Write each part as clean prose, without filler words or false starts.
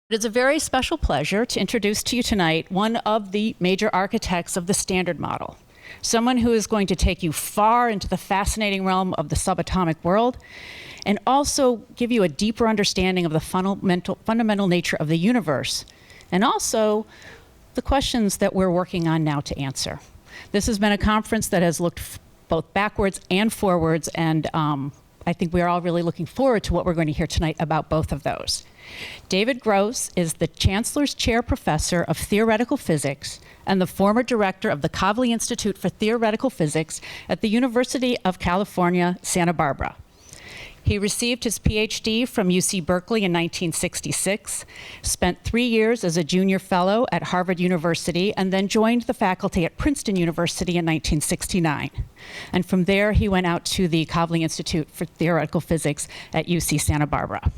It is a very special pleasure to introduce to you tonight one of the major architects of the Standard Model, someone who is going to take you far into the fascinating realm of the subatomic world and also give you a deeper understanding of the fundamental nature of the universe and also the questions that we're working on now to answer. This has been a conference that has looked both backwards and forwards, and I think we're all really looking forward to what we're going to hear tonight about both of those. David Gross is the Chancellor's Chair Professor of Theoretical Physics and the former director of the Kavli Institute for Theoretical Physics at the University of California, Santa Barbara. He received his PhD from UC Berkeley in 1966, spent 3 years as a junior fellow at Harvard University, and then joined the faculty at Princeton University in 1969. And from there, he went out to the Kavli Institute for Theoretical Physics at UC Santa Barbara.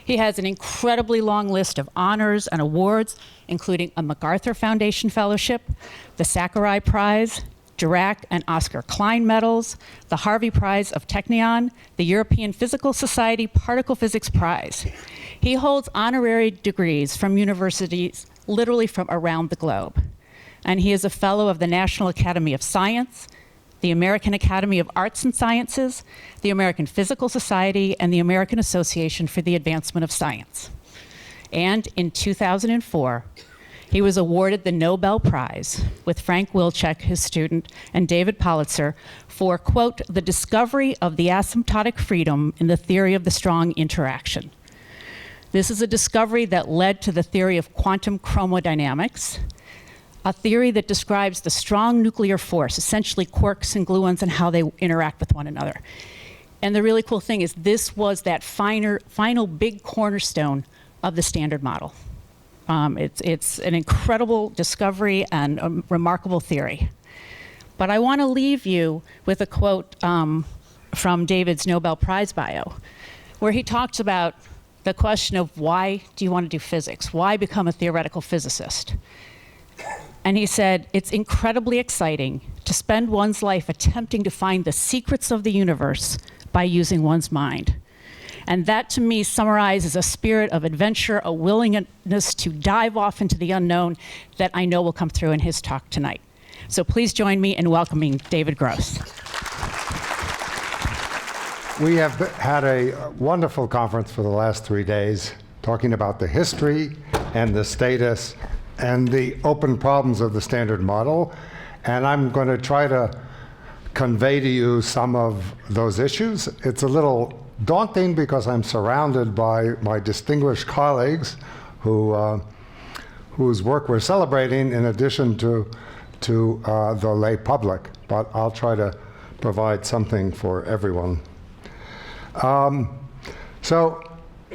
He has an incredibly long list of honors and awards, including a MacArthur Foundation Fellowship, the Sakurai Prize, Dirac and Oscar Klein Medals, the Harvey Prize of Technion, the European Physical Society Particle Physics Prize. He holds honorary degrees from universities literally from around the globe. And he is a fellow of the National Academy of Science, the American Academy of Arts and Sciences, the American Physical Society, and the American Association for the Advancement of Science. And in 2004, he was awarded the Nobel Prize with Frank Wilczek, his student, and David Politzer for, quote, the discovery of the asymptotic freedom in the theory of the strong interaction. This is a discovery that led to the theory of quantum chromodynamics, a theory that describes the strong nuclear force, essentially quarks and gluons and how they interact with one another. And the really cool thing is this was that final big cornerstone of the Standard Model. It's an incredible discovery and a remarkable theory. But I want to leave you with a quote from David's Nobel Prize bio, where he talks about the question of why do you want to do physics? Why become a theoretical physicist? And he said, it's incredibly exciting to spend one's life attempting to find the secrets of the universe by using one's mind. And that, to me, summarizes a spirit of adventure, a willingness to dive off into the unknown that I know will come through in his talk tonight. So please join me in welcoming David Gross. We have had a wonderful conference for the last 3 days, talking about the history and the status and the open problems of the Standard Model. And I'm going to try to convey to you some of those issues. It's a little daunting because I'm surrounded by my distinguished colleagues whose work we're celebrating in addition to the lay public, but I'll try to provide something for everyone. So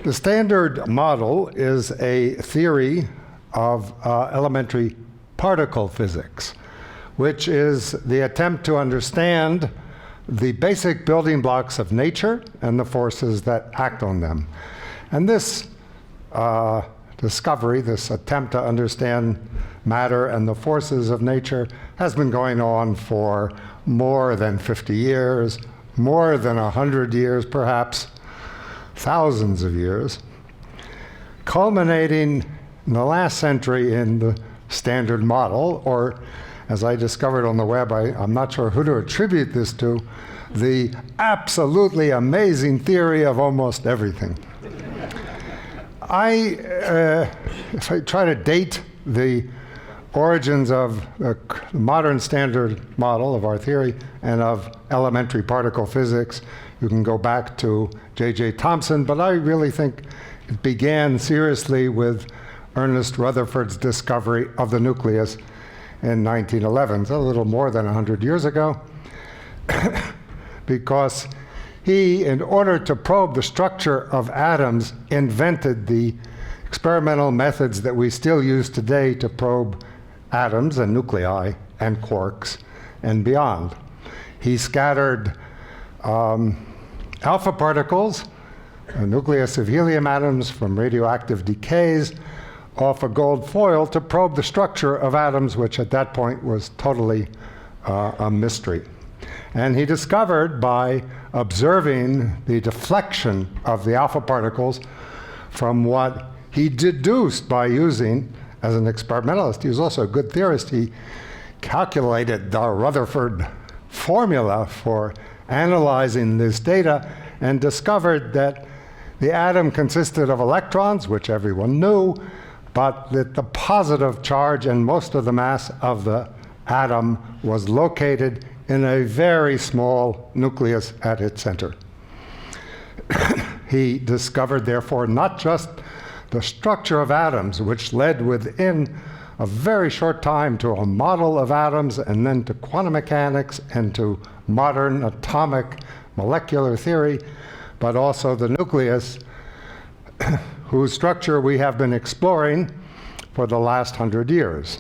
the Standard Model is a theory of elementary particle physics, which is the attempt to understand the basic building blocks of nature and the forces that act on them. And this discovery, this attempt to understand matter and the forces of nature, has been going on for more than 50 years, more than 100 years, perhaps thousands of years, culminating in the last century in the Standard Model, or as I discovered on the web, I'm not sure who to attribute this to, the absolutely amazing theory of almost everything. If I try to date the origins of the modern Standard Model of our theory and of elementary particle physics, you can go back to J.J. Thomson, but I really think it began seriously with Ernest Rutherford's discovery of the nucleus in 1911, so a little more than 100 years ago, because he, in order to probe the structure of atoms, invented the experimental methods that we still use today to probe atoms and nuclei and quarks and beyond. He scattered alpha particles, a nucleus of helium atoms from radioactive decays, off a gold foil to probe the structure of atoms, which at that point was totally a mystery. And he discovered by observing the deflection of the alpha particles from what he deduced by using, as an experimentalist, he was also a good theorist, he calculated the Rutherford formula for analyzing this data and discovered that the atom consisted of electrons, which everyone knew, but that the positive charge and most of the mass of the atom was located in a very small nucleus at its center. He discovered, therefore, not just the structure of atoms, which led within a very short time to a model of atoms and then to quantum mechanics and to modern atomic molecular theory, but also the nucleus, whose structure we have been exploring for the last 100 years.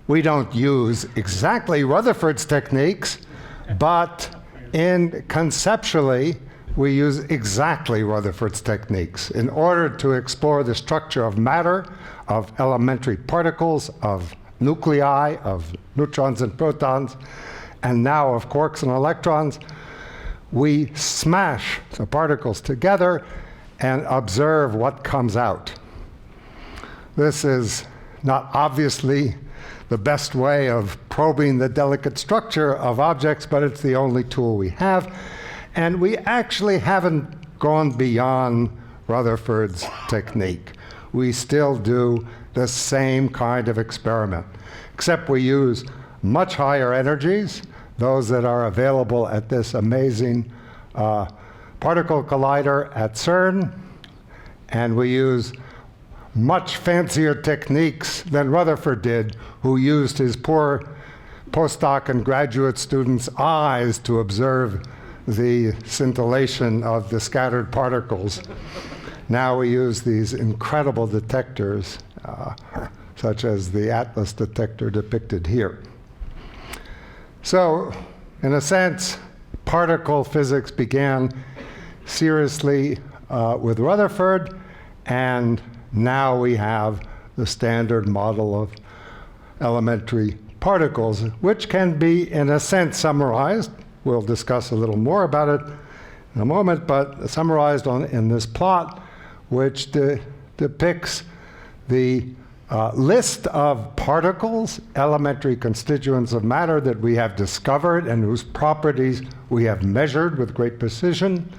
We don't use exactly Rutherford's techniques, but conceptually, we use exactly Rutherford's techniques in order to explore the structure of matter, of elementary particles, of nuclei, of neutrons and protons, and now of quarks and electrons. We smash the particles together and observe what comes out. This is not obviously the best way of probing the delicate structure of objects, but it's the only tool we have. And we actually haven't gone beyond Rutherford's technique. We still do the same kind of experiment, except we use much higher energies, those that are available at this amazing particle collider at CERN, and we use much fancier techniques than Rutherford did, who used his poor postdoc and graduate students' eyes to observe the scintillation of the scattered particles. Now we use these incredible detectors, such as the Atlas detector depicted here. So, in a sense, particle physics began seriously with Rutherford, and now we have the standard model of elementary particles, which can be, in a sense, summarized. We'll discuss a little more about it in a moment, but summarized in this plot, which depicts the list of particles, elementary constituents of matter that we have discovered and whose properties we have measured with great precision.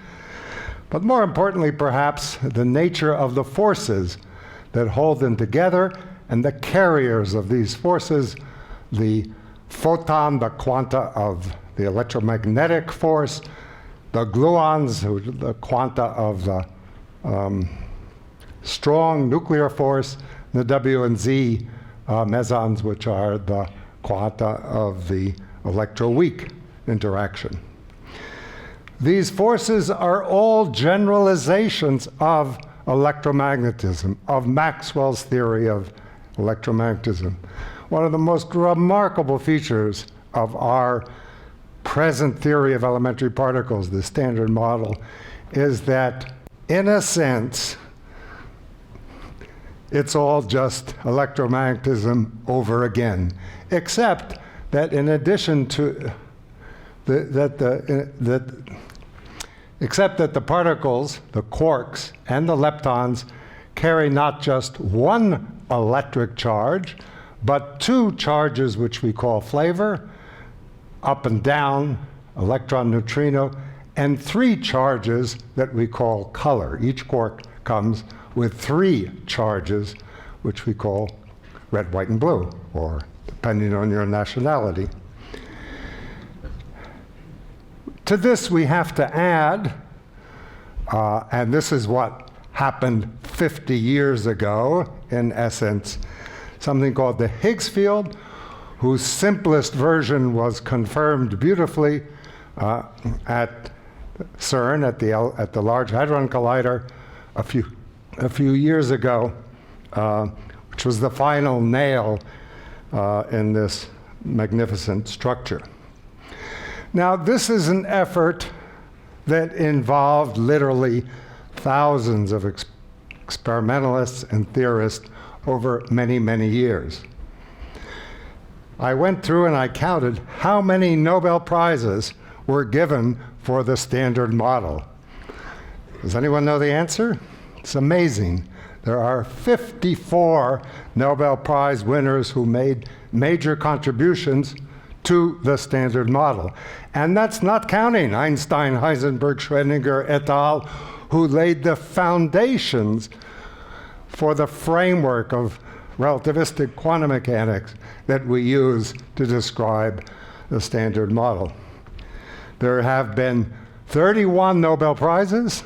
But more importantly, perhaps, the nature of the forces that hold them together and the carriers of these forces, the photon, the quanta of the electromagnetic force, the gluons, the quanta of the strong nuclear force, the W and Z mesons, which are the quanta of the electroweak interaction. These forces are all generalizations of electromagnetism, of Maxwell's theory of electromagnetism. One of the most remarkable features of our present theory of elementary particles, the standard model, is that, in a sense, it's all just electromagnetism over again, except that in addition to except that the particles, the quarks and the leptons, carry not just one electric charge, but two charges which we call flavor, up and down, electron, neutrino, and three charges that we call color. Each quark comes with three charges, which we call red, white, and blue, or depending on your nationality. To this we have to add, and this is what happened 50 years ago, in essence, something called the Higgs field, whose simplest version was confirmed beautifully at CERN, at the Large Hadron Collider, a few years ago, which was the final nail in this magnificent structure. Now, this is an effort that involved literally thousands of experimentalists and theorists over many, many years. I went through and I counted how many Nobel Prizes were given for the standard model. Does anyone know the answer? It's amazing. There are 54 Nobel Prize winners who made major contributions to the Standard Model. And that's not counting Einstein, Heisenberg, Schrödinger, et al., who laid the foundations for the framework of relativistic quantum mechanics that we use to describe the Standard Model. There have been 31 Nobel Prizes,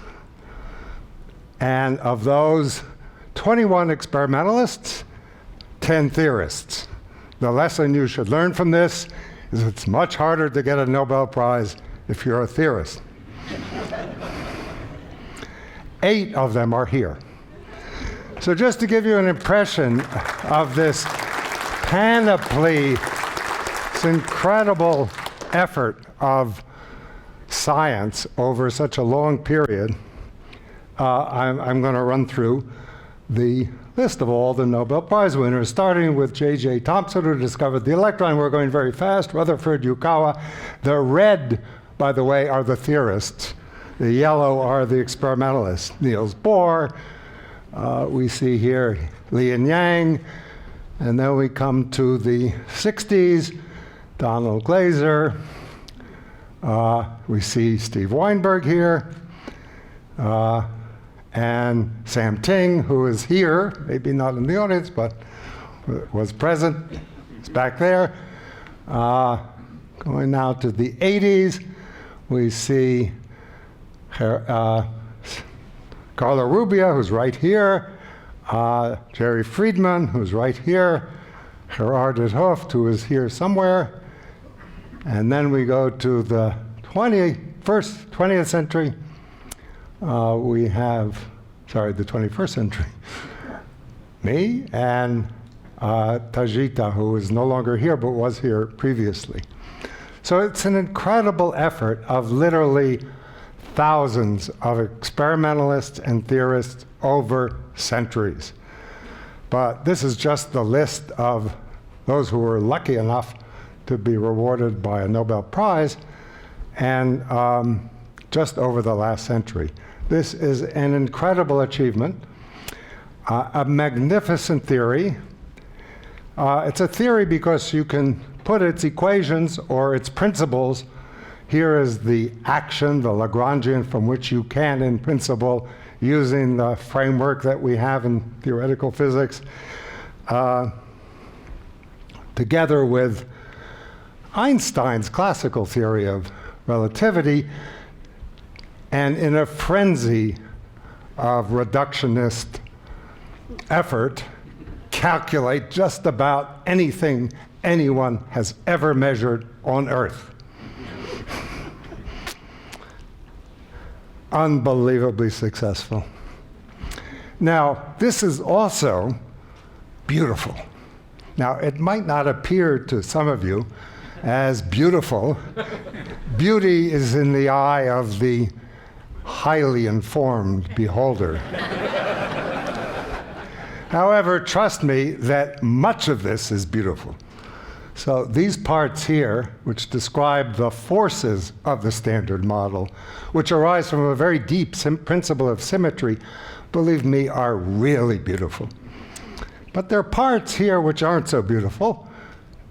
and of those, 21 experimentalists, 10 theorists. The lesson you should learn from this is it's much harder to get a Nobel Prize if you're a theorist. 8 of them are here. So just to give you an impression of this panoply, this incredible effort of science over such a long period, I'm going to run through the list of all the Nobel Prize winners, starting with J.J. Thomson, who discovered the electron. We're going very fast. Rutherford Yukawa. The red, by the way, are the theorists. The yellow are the experimentalists. Niels Bohr. We see here Lin Yang. And then we come to the 60s. Donald Glaser. We see Steve Weinberg here. And Sam Ting, who is here, maybe not in the audience, but was present. It's back there. Going now to the 80s, we see Carlo Rubbia, who's right here. Jerry Friedman, who's right here. Gerard 't Hooft, who is here somewhere. And then we go to the 20th century. We have, the 21st century, me and Tajita, who is no longer here but was here previously. So it's an incredible effort of literally thousands of experimentalists and theorists over centuries. But this is just the list of those who were lucky enough to be rewarded by a Nobel Prize, and just over the last century. This is an incredible achievement, a magnificent theory. It's a theory because you can put its equations or its principles. Here is the action, the Lagrangian, from which you can, in principle, using the framework that we have in theoretical physics, together with Einstein's classical theory of relativity, and in a frenzy of reductionist effort, calculate just about anything anyone has ever measured on Earth. Unbelievably successful. Now, this is also beautiful. Now, it might not appear to some of you as beautiful. Beauty is in the eye of the highly informed beholder. However, trust me that much of this is beautiful. So these parts here, which describe the forces of the Standard Model, which arise from a very deep principle of symmetry, believe me, are really beautiful. But there are parts here which aren't so beautiful,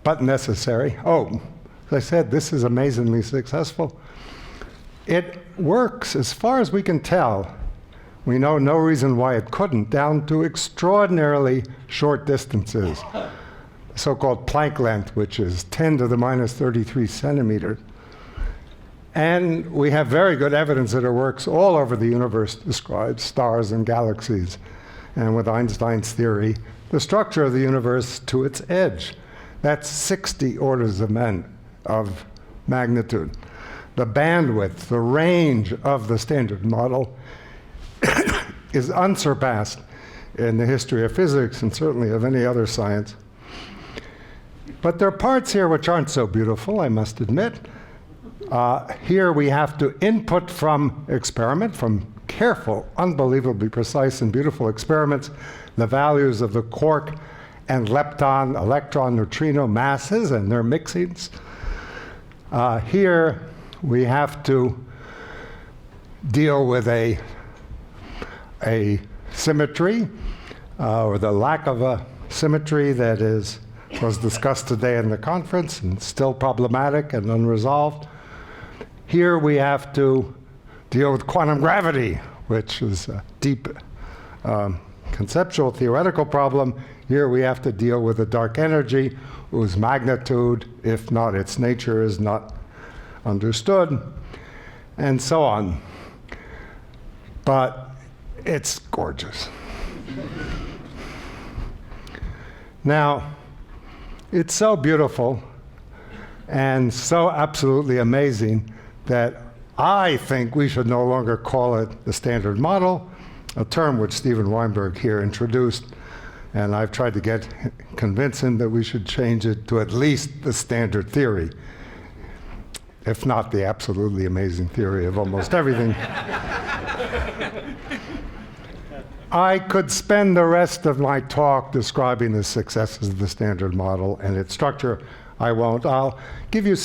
but necessary. Oh, as I said, this is amazingly successful. It works, as far as we can tell. We know no reason why it couldn't, down to extraordinarily short distances. So-called Planck length, which is 10 to the minus 33 centimeters. And we have very good evidence that it works all over the universe, describes stars and galaxies. And with Einstein's theory, the structure of the universe to its edge. That's 60 orders of magnitude. The bandwidth, the range of the Standard Model is unsurpassed in the history of physics and certainly of any other science. But there are parts here which aren't so beautiful, I must admit. Here we have to input from experiment, from careful, unbelievably precise and beautiful experiments, the values of the quark and lepton, electron, neutrino masses and their mixings. Here we have to deal with a a symmetry, or the lack of a symmetry that was discussed today in the conference and still problematic and unresolved. Here we have to deal with quantum gravity, which is a deep conceptual theoretical problem. Here we have to deal with a dark energy whose magnitude, if not its nature, is not understood, and so on. But it's gorgeous. Now, it's so beautiful and so absolutely amazing that I think we should no longer call it the Standard Model, a term which Steven Weinberg here introduced, and I've tried to convince him that we should change it to at least the Standard Theory, if not the absolutely amazing theory of almost everything. I could spend the rest of my talk describing the successes of the Standard Model and its structure. I won't. I'll give you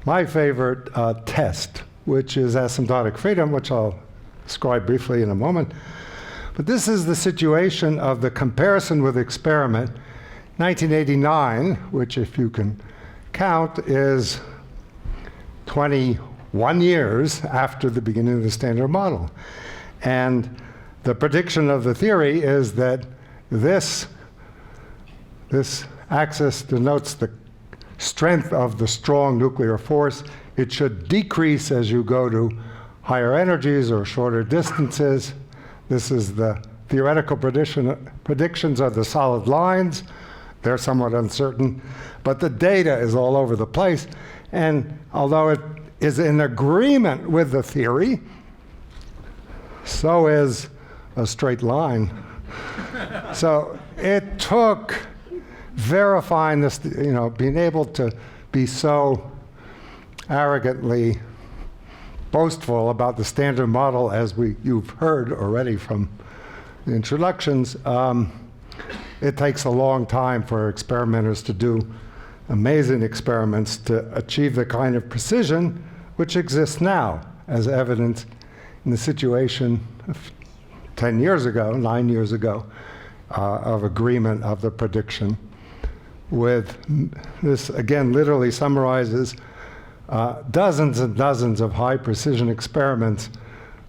my favorite test, which is asymptotic freedom, which I'll describe briefly in a moment. But this is the situation of the comparison with experiment. 1989, which if you can count, is 21 years after the beginning of the Standard Model. And the prediction of the theory is that this axis denotes the strength of the strong nuclear force. It should decrease as you go to higher energies or shorter distances. This is the theoretical predictions are the solid lines. They're somewhat uncertain, but the data is all over the place. And although it is in agreement with the theory, so is a straight line. So it took verifying this, being able to be so arrogantly boastful about the Standard Model, as you've heard already from the introductions. It takes a long time for experimenters to do amazing experiments to achieve the kind of precision which exists now, as evidenced in the situation of 9 years ago, of agreement of the prediction. With this, again, literally summarizes dozens and dozens of high precision experiments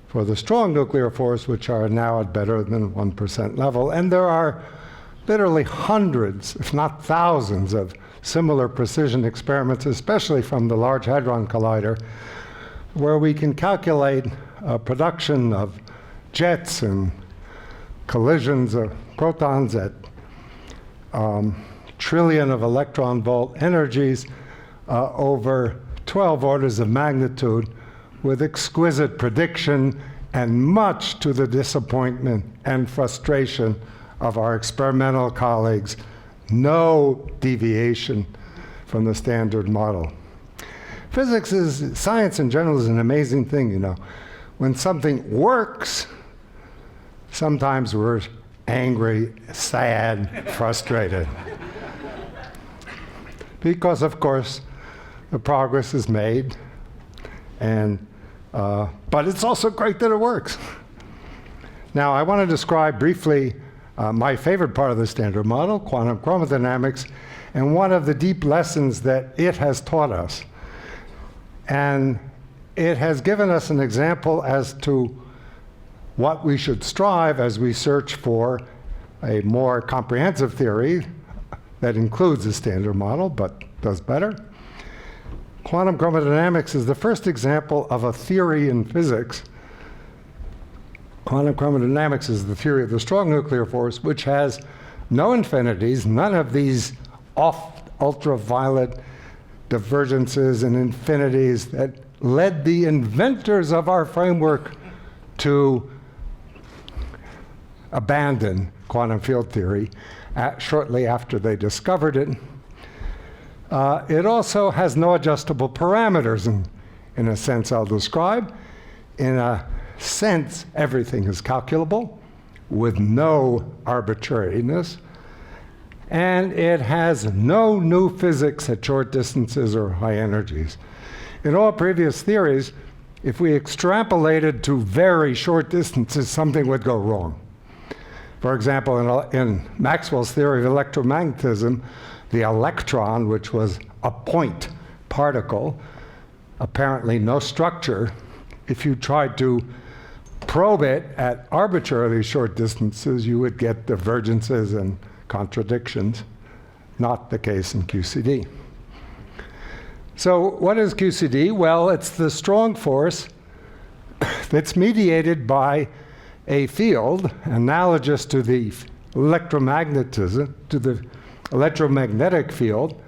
for the strong nuclear force, which are now at better than 1% level. And there are literally hundreds, if not thousands, of similar precision experiments, especially from the Large Hadron Collider, where we can calculate production of jets and collisions of protons at trillion of electron volt energies over 12 orders of magnitude, with exquisite prediction and much to the disappointment and frustration of our experimental colleagues, no deviation from the Standard Model. Science in general is an amazing thing, When something works, sometimes we're angry, sad, frustrated. Because, of course, the progress is made, but it's also great that it works. Now, I want to describe briefly my favorite part of the Standard Model, quantum chromodynamics, and one of the deep lessons that it has taught us. And it has given us an example as to what we should strive as we search for a more comprehensive theory that includes the Standard Model, but does better. Quantum chromodynamics is the first example of a theory in physics. Quantum chromodynamics is the theory of the strong nuclear force, which has no infinities, none of these ultraviolet divergences and infinities that led the inventors of our framework to abandon quantum field theory shortly after they discovered it. It also has no adjustable parameters, in a sense I'll describe. In a sense, everything is calculable with no arbitrariness. And it has no new physics at short distances or high energies. In all previous theories, if we extrapolated to very short distances, something would go wrong. For example, in Maxwell's theory of electromagnetism, the electron, which was a point particle, apparently no structure, if you tried to probe it at arbitrarily short distances, you would get divergences and contradictions. Not the case in QCD. So what is QCD? Well, it's the strong force that's mediated by a field analogous to the electromagnetism, to the electromagnetic field,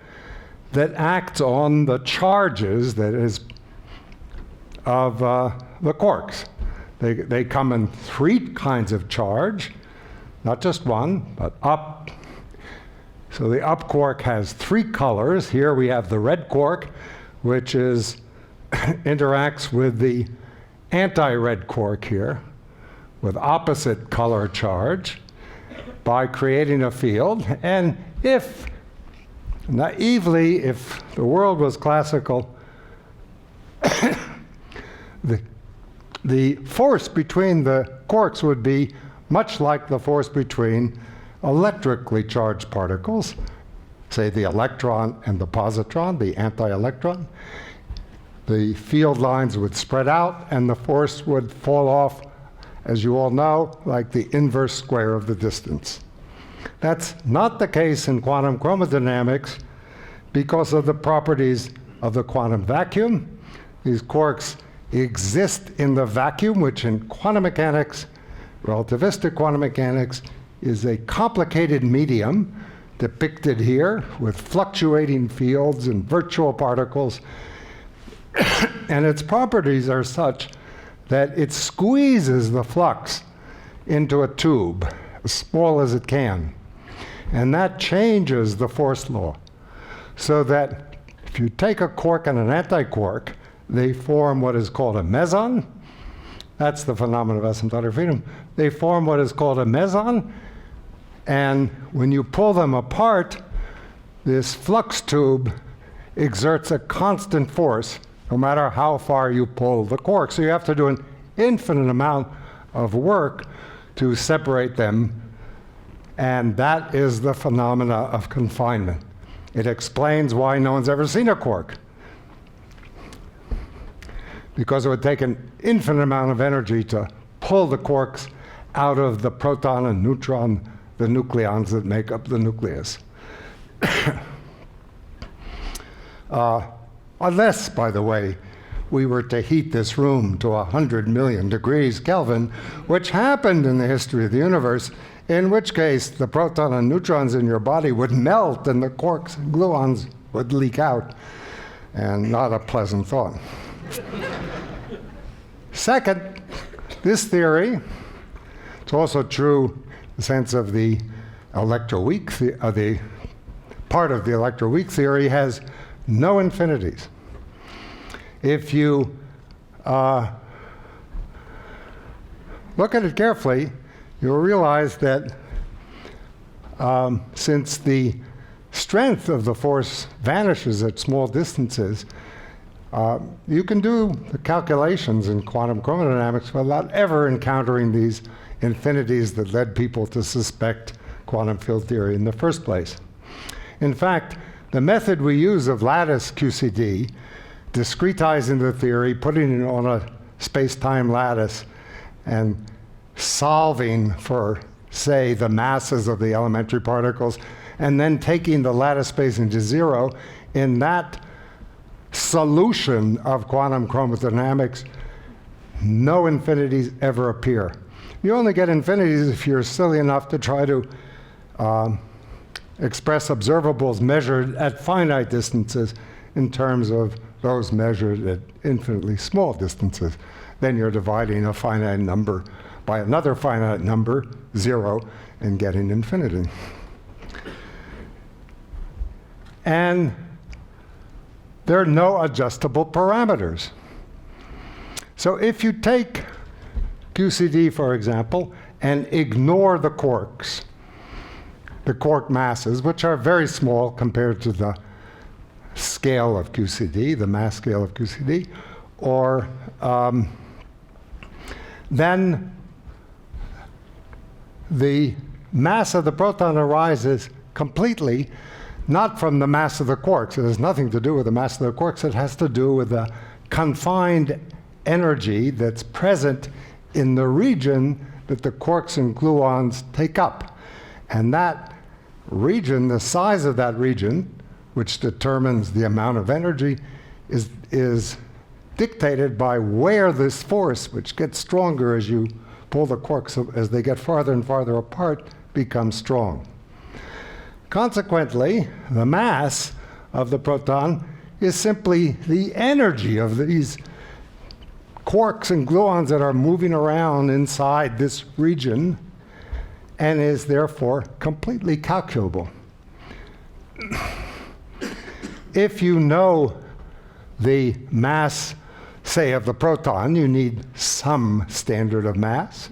that acts on the charges that is of the quarks. They come in three kinds of charge, not just one, but up. So the up quark has three colors. Here we have the red quark, which interacts with the anti-red quark here, with opposite color charge, by creating a field. And if, naively, if the world was classical, the force between the quarks would be much like the force between electrically charged particles, say the electron and the positron, the anti-electron. The field lines would spread out and the force would fall off, as you all know, like the inverse square of the distance. That's not the case in quantum chromodynamics because of the properties of the quantum vacuum. These quarks exist in the vacuum, which in quantum mechanics, relativistic quantum mechanics, is a complicated medium depicted here with fluctuating fields and virtual particles. And its properties are such that it squeezes the flux into a tube as small as it can. And that changes the force law. So that if you take a quark and an antiquark, they form what is called a meson. That's the phenomenon of asymptotic freedom. They form what is called a meson. And when you pull them apart, this flux tube exerts a constant force, no matter how far you pull the quark. So you have to do an infinite amount of work to separate them. And that is the phenomena of confinement. It explains why no one's ever seen a quark. Because it would take an infinite amount of energy to pull the quarks out of the proton and neutron, the nucleons that make up the nucleus. Unless, by the way, we were to heat this room to 100 million degrees Kelvin, which happened in the history of the universe, in which case the proton and neutrons in your body would melt and the quarks and gluons would leak out, and not a pleasant thought. Second, this theory, it's also true in the sense of the electroweak, the part of the electroweak theory has no infinities. If you look at it carefully, you'll realize that since the strength of the force vanishes at small distances, you can do the calculations in quantum chromodynamics without ever encountering these infinities that led people to suspect quantum field theory in the first place. In fact, the method we use of lattice QCD, discretizing the theory, putting it on a space-time lattice, and solving for, say, the masses of the elementary particles, and then taking the lattice spacing to zero, in that solution of quantum chromodynamics, no infinities ever appear. You only get infinities if you're silly enough to try to express observables measured at finite distances in terms of those measured at infinitely small distances. Then you're dividing a finite number by another finite number, 0, and getting infinity. And there are no adjustable parameters. So if you take QCD, for example, and ignore the quarks, the quark masses, which are very small compared to the scale of QCD, the mass scale of QCD, or then the mass of the proton arises completely not from the mass of the quarks. It has nothing to do with the mass of the quarks. It has to do with the confined energy that's present in the region that the quarks and gluons take up. And that region, the size of that region, which determines the amount of energy, is dictated by where this force, which gets stronger as you pull the quarks as they get farther and farther apart, becomes strong. Consequently, the mass of the proton is simply the energy of these quarks and gluons that are moving around inside this region, and is therefore completely calculable. If you know the mass, say, of the proton, you need some standard of mass,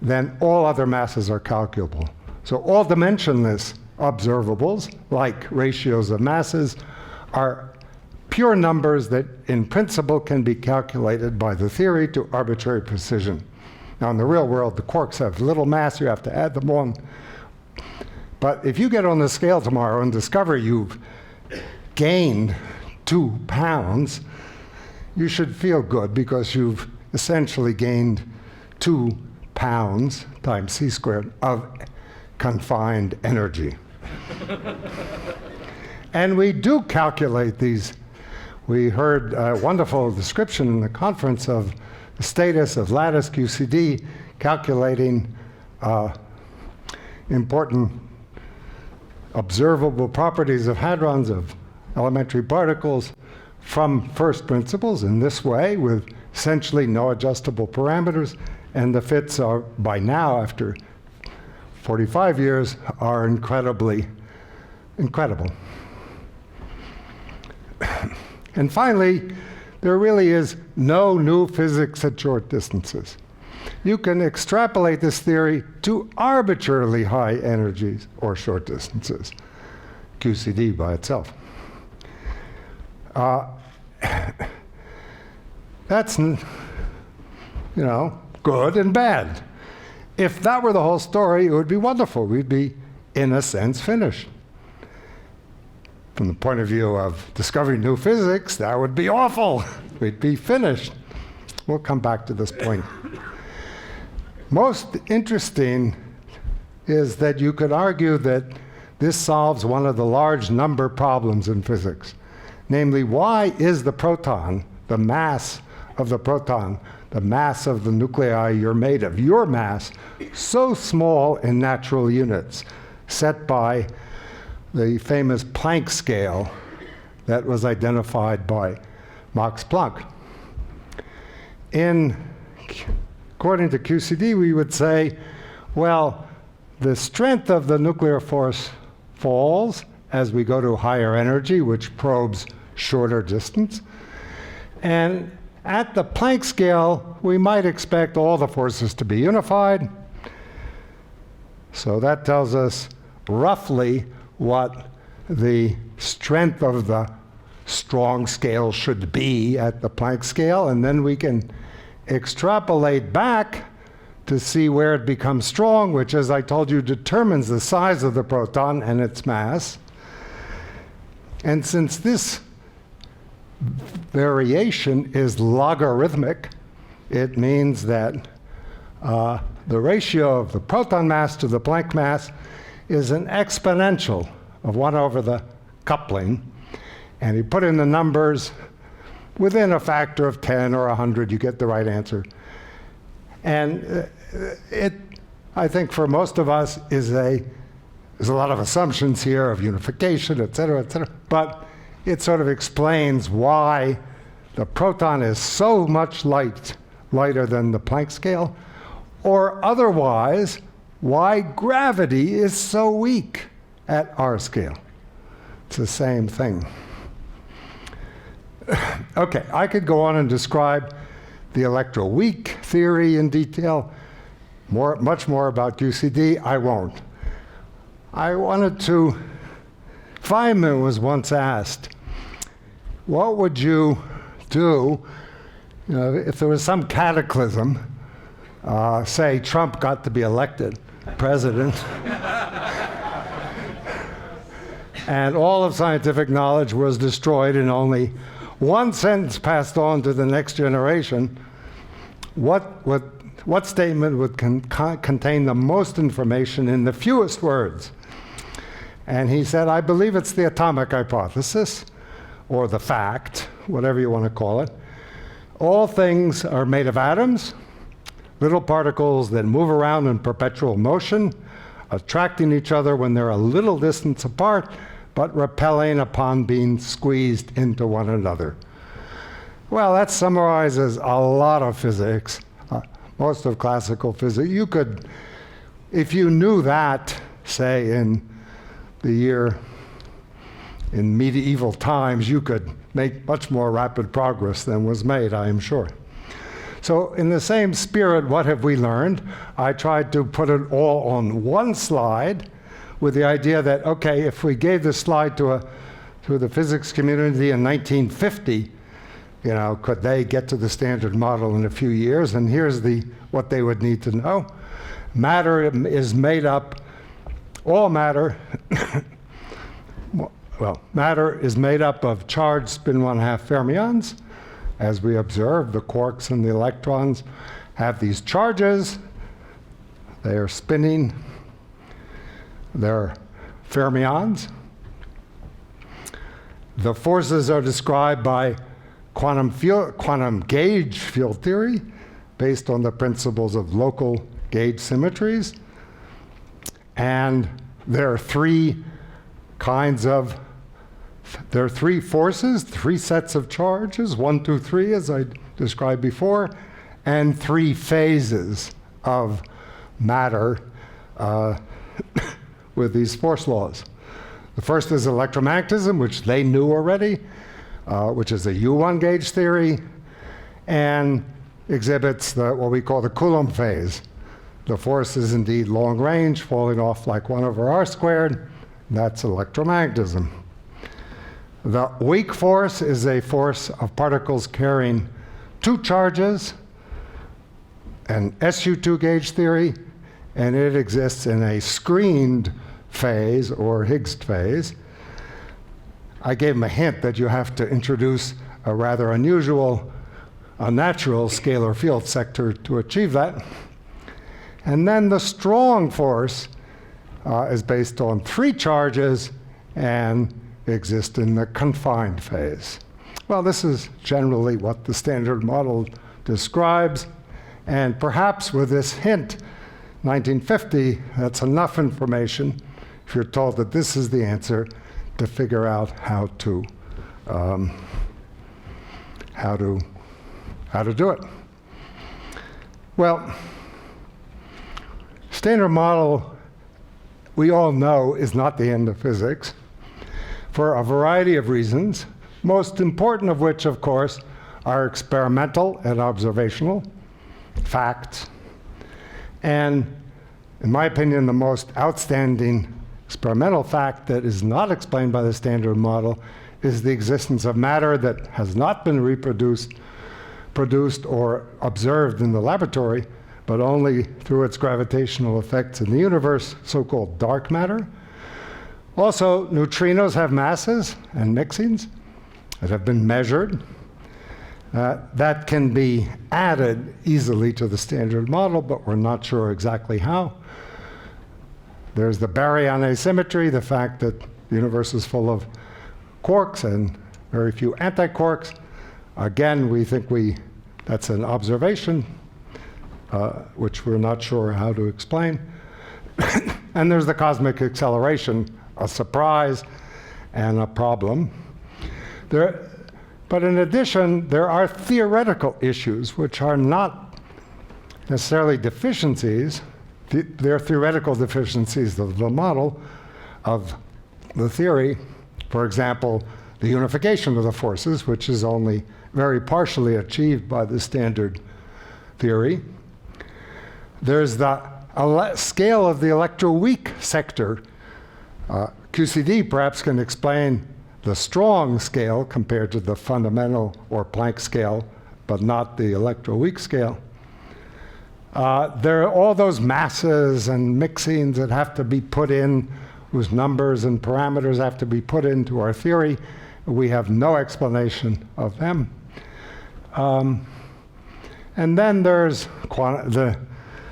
then all other masses are calculable. So all dimensionless observables, like ratios of masses, are pure numbers that in principle can be calculated by the theory to arbitrary precision. Now in the real world, the quarks have little mass, you have to add them on. But if you get on the scale tomorrow and discover you've gained 2 pounds, you should feel good because you've essentially gained 2 pounds times c squared of confined energy. And we do calculate these. We heard a wonderful description in the conference of the status of lattice QCD, calculating important observable properties of hadrons, of elementary particles, from first principles in this way, with essentially no adjustable parameters. And the fits are, by now, after 45 years, are incredible. And finally, there really is no new physics at short distances. You can extrapolate this theory to arbitrarily high energies or short distances, QCD by itself. That's, good and bad. If that were the whole story, it would be wonderful. We'd be, in a sense, finished. From the point of view of discovering new physics, that would be awful. We'd be finished. We'll come back to this point. Most interesting is that you could argue that this solves one of the large number problems in physics. Namely, why is the proton, the mass of the proton, the mass of the nuclei you're made of, your mass, so small in natural units, set by the famous Planck scale that was identified by Max Planck? According to QCD, we would say, well, the strength of the nuclear force falls as we go to higher energy, which probes shorter distance. And at the Planck scale, we might expect all the forces to be unified. So that tells us roughly what the strength of the strong scale should be at the Planck scale, and then we can extrapolate back to see where it becomes strong, which, as I told you, determines the size of the proton and its mass. And since this variation is logarithmic, it means that the ratio of the proton mass to the Planck mass is an exponential of 1 over the coupling. And you put in the numbers within a factor of 10 or 100, you get the right answer. And I think for most of us, there's a lot of assumptions here of unification, et cetera, but it sort of explains why the proton is so much lighter than the Planck scale, or otherwise, why gravity is so weak at our scale. It's the same thing. Okay, I could go on and describe the electroweak theory in detail, much more about QCD. I won't. I wanted to, Feynman was once asked, what would you do, if there was some cataclysm, say Trump got to be elected president, and all of scientific knowledge was destroyed and only one sentence passed on to the next generation, what statement would contain the most information in the fewest words? And he said, I believe it's the atomic hypothesis, or the fact, whatever you want to call it. All things are made of atoms, little particles that move around in perpetual motion, attracting each other when they're a little distance apart, but repelling upon being squeezed into one another. Well, that summarizes a lot of physics, most of classical physics. You could, if you knew that, say in medieval times, you could make much more rapid progress than was made, I am sure. So in the same spirit, what have we learned? I tried to put it all on one slide with the idea that, okay, if we gave this slide to the physics community in 1950, could they get to the Standard Model in a few years? And here's what they would need to know. Matter is made up, all matter, matter is made up of charged spin 1/2 fermions. As we observe, the quarks and the electrons have these charges. They are spinning their fermions. The forces are described by quantum gauge field theory based on the principles of local gauge symmetries. And there are three forces, three sets of charges, 1, 2, 3, as I described before, and three phases of matter with these force laws. The first is electromagnetism, which they knew already, which is a U1 gauge theory, and exhibits what we call the Coulomb phase. The force is indeed long range, falling off like 1/r². That's electromagnetism. The weak force is a force of particles carrying two charges, an SU2 gauge theory, and it exists in a screened phase or Higgs phase. I gave him a hint that you have to introduce a rather unnatural scalar field sector to achieve that. And then the strong force is based on three charges and exist in the confined phase. Well, this is generally what the Standard Model describes, and perhaps with this hint, 1950, that's enough information if you're told that this is the answer to figure out how to do it. Well, Standard Model, we all know, is not the end of physics for a variety of reasons, most important of which, of course, are experimental and observational facts. And in my opinion, the most outstanding experimental fact that is not explained by the Standard Model is the existence of matter that has not been produced or observed in the laboratory, but only through its gravitational effects in the universe, so-called dark matter. Also, neutrinos have masses and mixings that have been measured. That can be added easily to the Standard Model, but we're not sure exactly how. There's the baryon asymmetry, the fact that the universe is full of quarks and very few antiquarks. Again, we think that's an observation, which we're not sure how to explain. And there's the cosmic acceleration, a surprise and a problem. But in addition, there are theoretical issues which are not necessarily deficiencies. They're theoretical deficiencies of the model, of the theory. For example, the unification of the forces, which is only very partially achieved by the standard theory. There's the scale of the electroweak sector. QCD perhaps can explain the strong scale compared to the fundamental or Planck scale, but not the electroweak scale. There are all those masses and mixings that have to be put in, whose numbers and parameters have to be put into our theory. We have no explanation of them. And then there's the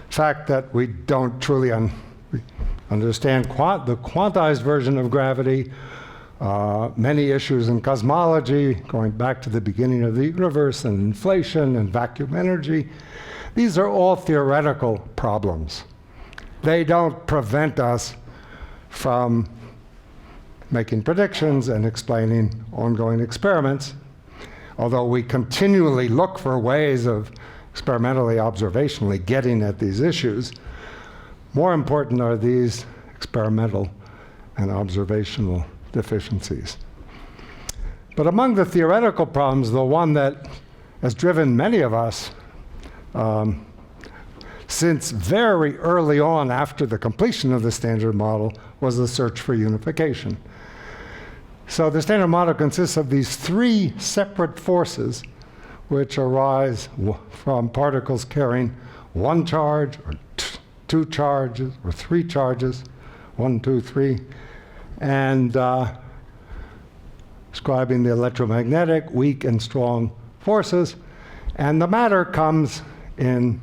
fact that we don't truly understand the quantized version of gravity, many issues in cosmology, going back to the beginning of the universe, and inflation and vacuum energy. These are all theoretical problems. They don't prevent us from making predictions and explaining ongoing experiments, although we continually look for ways of experimentally, observationally getting at these issues. More important are these experimental and observational deficiencies. But among the theoretical problems, the one that has driven many of us since very early on after the completion of the Standard Model was the search for unification. So the Standard Model consists of these three separate forces which arise from particles carrying one charge, or two charges, or three charges, 1, 2, 3, and describing the electromagnetic, weak and strong forces. And the matter comes in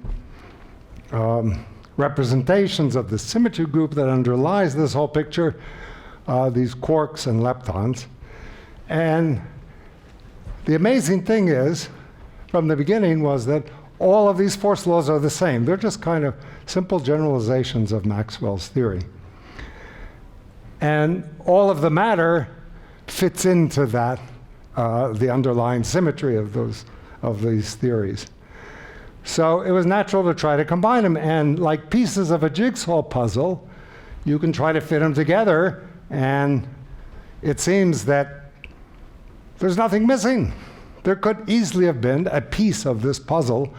representations of the symmetry group that underlies this whole picture, these quarks and leptons. And the amazing thing is, from the beginning, was that all of these force laws are the same. They're just kind of simple generalizations of Maxwell's theory. And all of the matter fits into that, the underlying symmetry of these theories. So it was natural to try to combine them. And like pieces of a jigsaw puzzle, you can try to fit them together, and it seems that there's nothing missing. There could easily have been a piece of this puzzle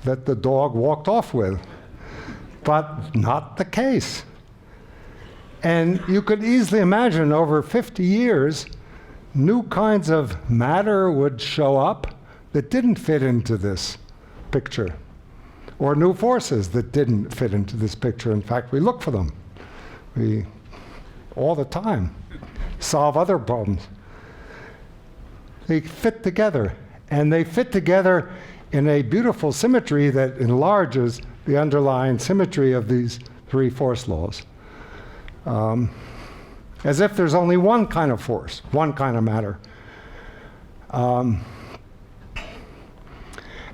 that the dog walked off with, but not the case. And you could easily imagine over 50 years, new kinds of matter would show up that didn't fit into this picture, or new forces that didn't fit into this picture. In fact, we look for them. We, all the time, solve other problems. They fit together, and they fit together in a beautiful symmetry that enlarges the underlying symmetry of these three force laws. As if there's only one kind of force, one kind of matter.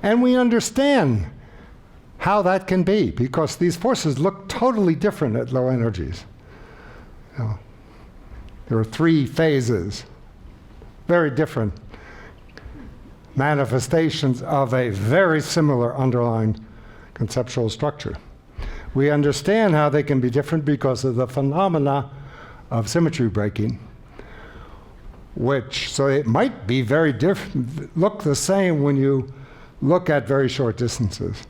And we understand how that can be, because these forces look totally different at low energies. You know, there are three phases, very different manifestations of a very similar underlying conceptual structure. We understand how they can be different because of the phenomena of symmetry breaking, so it might be very different, look the same when you look at very short distances.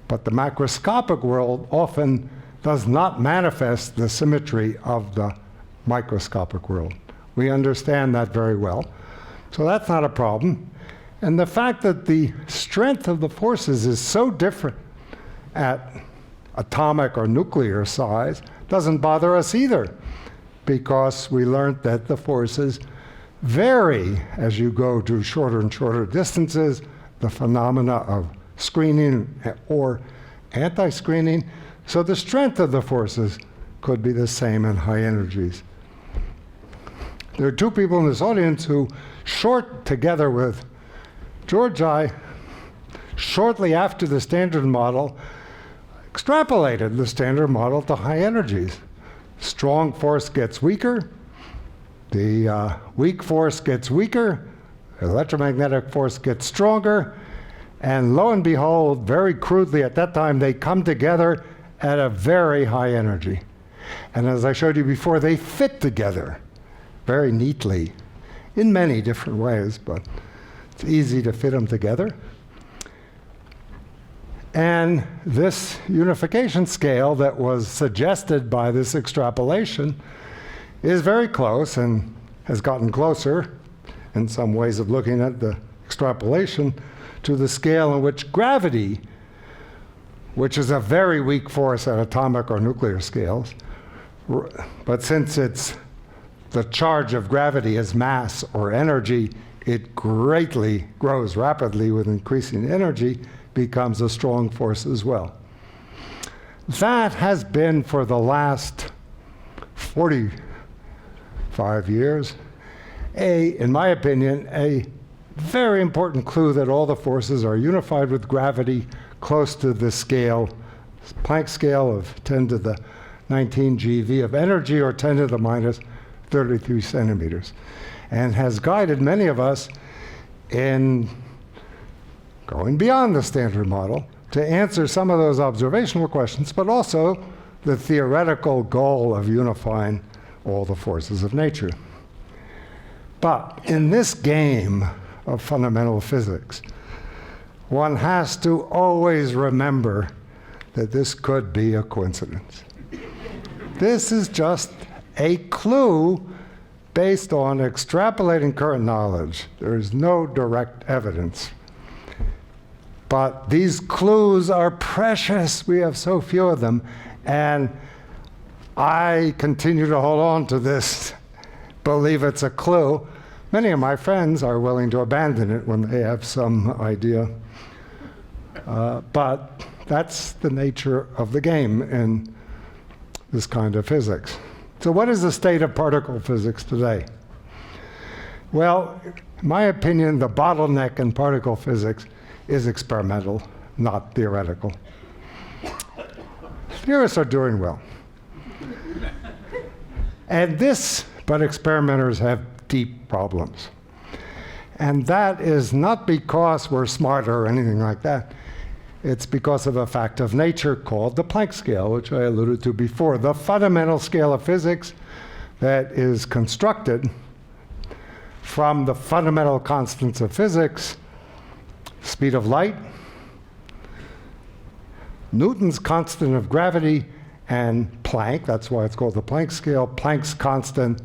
But the macroscopic world often does not manifest the symmetry of the microscopic world. We understand that very well. So that's not a problem. And the fact that the strength of the forces is so different at atomic or nuclear size doesn't bother us either, because we learned that the forces vary as you go to shorter and shorter distances, the phenomena of screening or anti-screening. So the strength of the forces could be the same in high energies. There are two people in this audience who, together with Georgi, shortly after the Standard Model, extrapolated the Standard Model to high energies. Strong force gets weaker, the weak force gets weaker, electromagnetic force gets stronger, and lo and behold, very crudely at that time, they come together at a very high energy. And as I showed you before, they fit together very neatly in many different ways, but it's easy to fit them together. And this unification scale that was suggested by this extrapolation is very close and has gotten closer, in some ways of looking at the extrapolation, to the scale in which gravity, which is a very weak force at atomic or nuclear scales, but since the charge of gravity is mass or energy, it greatly grows rapidly with increasing energy, becomes a strong force as well. That has been, for the last 45 years, in my opinion, a very important clue that all the forces are unified with gravity close to the scale, Planck scale of 10 to the 19 GeV of energy, or 10 to the minus 33 centimeters, and has guided many of us in going beyond the Standard Model to answer some of those observational questions, but also the theoretical goal of unifying all the forces of nature. But in this game of fundamental physics, one has to always remember that this could be a coincidence. This is just a clue based on extrapolating current knowledge. There is no direct evidence. But these clues are precious. We have so few of them. And I continue to hold on to this, believe it's a clue. Many of my friends are willing to abandon it when they have some idea. But that's the nature of the game in this kind of physics. So what is the state of particle physics today? Well, in my opinion, the bottleneck in particle physics is experimental, not theoretical. Theorists are doing well. But experimenters have deep problems. And that is not because we're smarter or anything like that. It's because of a fact of nature called the Planck scale, which I alluded to before, the fundamental scale of physics that is constructed from the fundamental constants of physics: speed of light, Newton's constant of gravity, and Planck, that's why it's called the Planck scale, Planck's constant,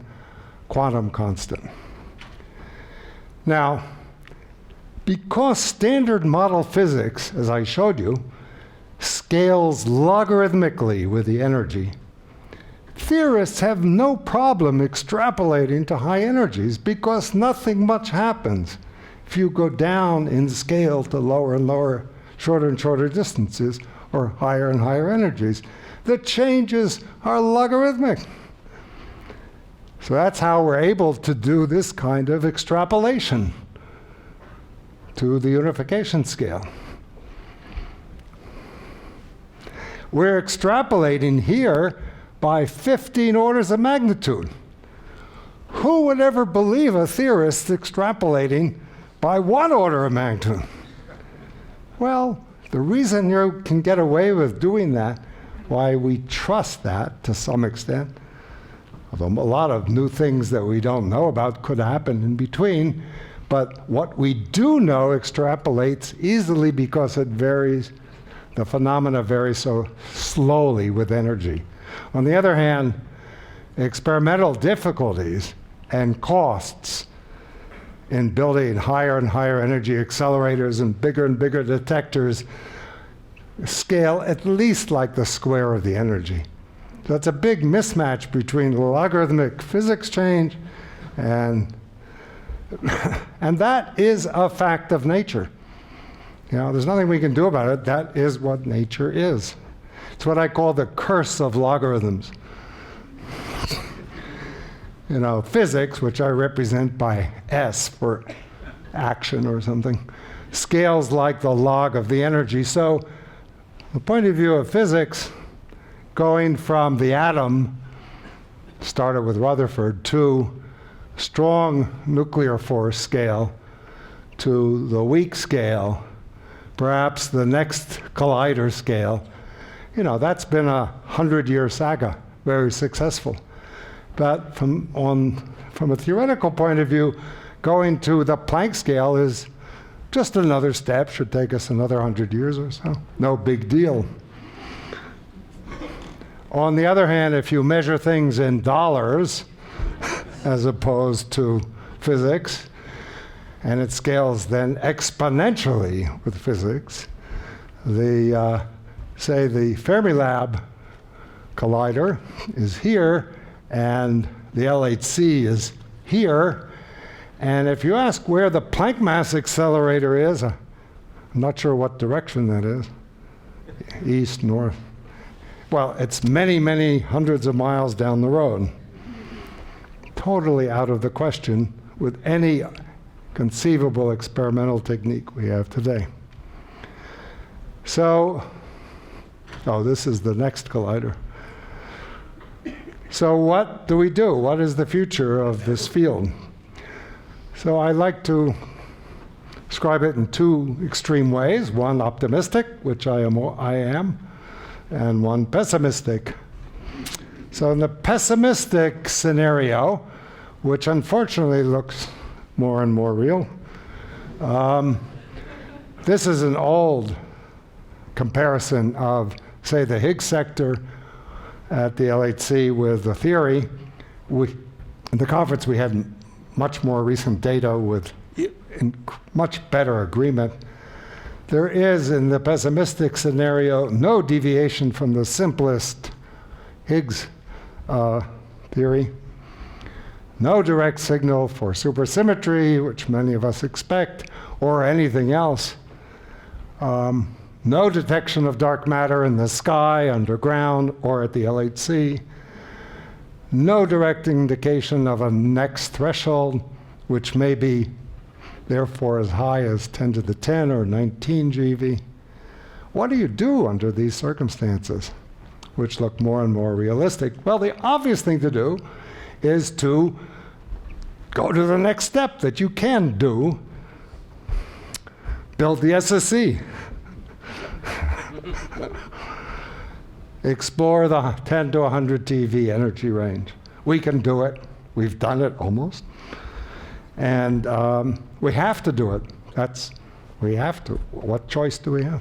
quantum constant. Now, because Standard Model physics, as I showed you, scales logarithmically with the energy, theorists have no problem extrapolating to high energies because nothing much happens if you go down in scale to lower and lower, shorter and shorter distances, or higher and higher energies. The changes are logarithmic. So that's how we're able to do this kind of extrapolation to the unification scale. We're extrapolating here by 15 orders of magnitude. Who would ever believe a theorist extrapolating by 1 order of magnitude? Well, the reason you can get away with doing that, why we trust that to some extent, although a lot of new things that we don't know about could happen in between, but what we do know extrapolates easily because it varies, the phenomena vary so slowly with energy. On the other hand, experimental difficulties and costs in building higher and higher energy accelerators and bigger detectors scale at least like the square of the energy. So it's a big mismatch between logarithmic physics change and that is a fact of nature. You know, there's nothing we can do about it. That is what nature is. It's what I call the curse of logarithms. You know, physics, which I represent by S for action or something, scales like the log of the energy. So the point of view of physics, going from the atom, started with Rutherford, to strong nuclear force scale, to the weak scale, perhaps the next collider scale, you know, that's been a 100-year saga, very successful. But from a theoretical point of view, going to the Planck scale is just another step, should take us another 100 years or so. No big deal. On the other hand, if you measure things in dollars, as opposed to physics, and it scales then exponentially with physics. Say the Fermilab collider is here, and the LHC is here. And if you ask where the Planck mass accelerator is, I'm not sure what direction that is. East, north. Well, it's many, many hundreds of miles down the road. Totally out of the question with any conceivable experimental technique we have today. So, this is the next collider. So what do we do? What is the future of this field? So I like to describe it in two extreme ways. One optimistic, which I am, and one pessimistic. So in the pessimistic scenario, which unfortunately looks more and more real, this is an old comparison of, say, the Higgs sector at the LHC with the theory. In the conference we had much more recent data with much better agreement. There is, in the pessimistic scenario, no deviation from the simplest Higgs theory. No direct signal for supersymmetry, which many of us expect, or anything else. No detection of dark matter in the sky, underground, or at the LHC. No direct indication of a next threshold, which may be therefore as high as 10 to the 10 or 19 GeV. What do you do under these circumstances, which look more and more realistic? Well, the obvious thing to do is to go to the next step that you can do. Build the SSC. Explore the 10 to 100 TeV energy range. We can do it. We've done it almost. And we have to do it. We have to. What choice do we have?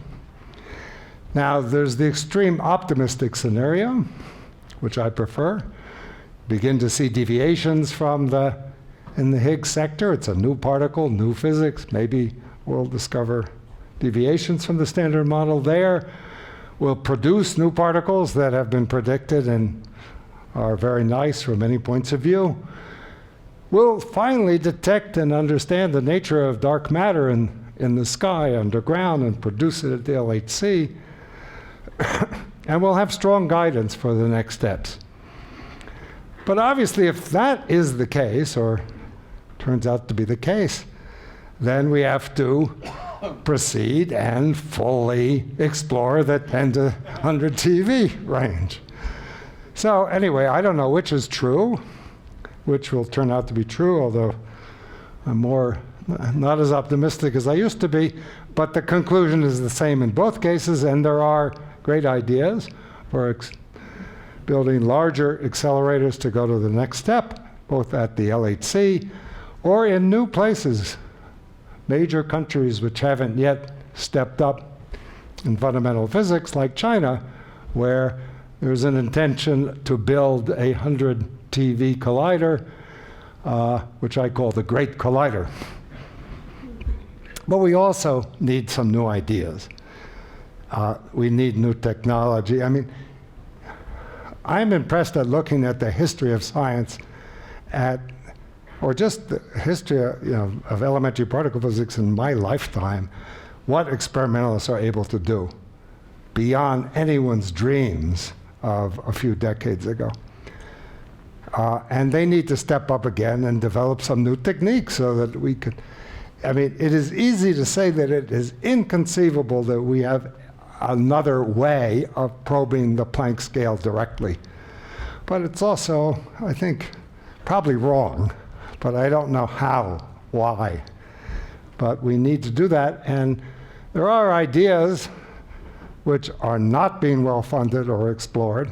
Now, there's the extreme optimistic scenario, which I prefer. Begin to see deviations in the Higgs sector. It's a new particle, new physics. Maybe we'll discover deviations from the standard model there. We'll produce new particles that have been predicted and are very nice from many points of view. We'll finally detect and understand the nature of dark matter in the sky underground and produce it at the LHC. And we'll have strong guidance for the next steps. But obviously, if that is the case, or turns out to be the case, then we have to proceed and fully explore the 10 to 100 TeV range. So anyway, I don't know which is true, which will turn out to be true, although I'm not as optimistic as I used to be, but the conclusion is the same in both cases, and there are great ideas for building larger accelerators to go to the next step, both at the LHC or in new places, major countries which haven't yet stepped up in fundamental physics, like China, where there's an intention to build a 100 TeV collider, which I call the Great Collider. But we also need some new ideas. We need new technology. I mean, I'm impressed at looking at the history of science or just the history of elementary particle physics in my lifetime, what experimentalists are able to do beyond anyone's dreams of a few decades ago. And they need to step up again and develop some new techniques so that we could, it is easy to say that it is inconceivable that we have another way of probing the Planck scale directly. But it's also, I think, probably wrong, but I don't know why. But we need to do that, and there are ideas which are not being well funded or explored,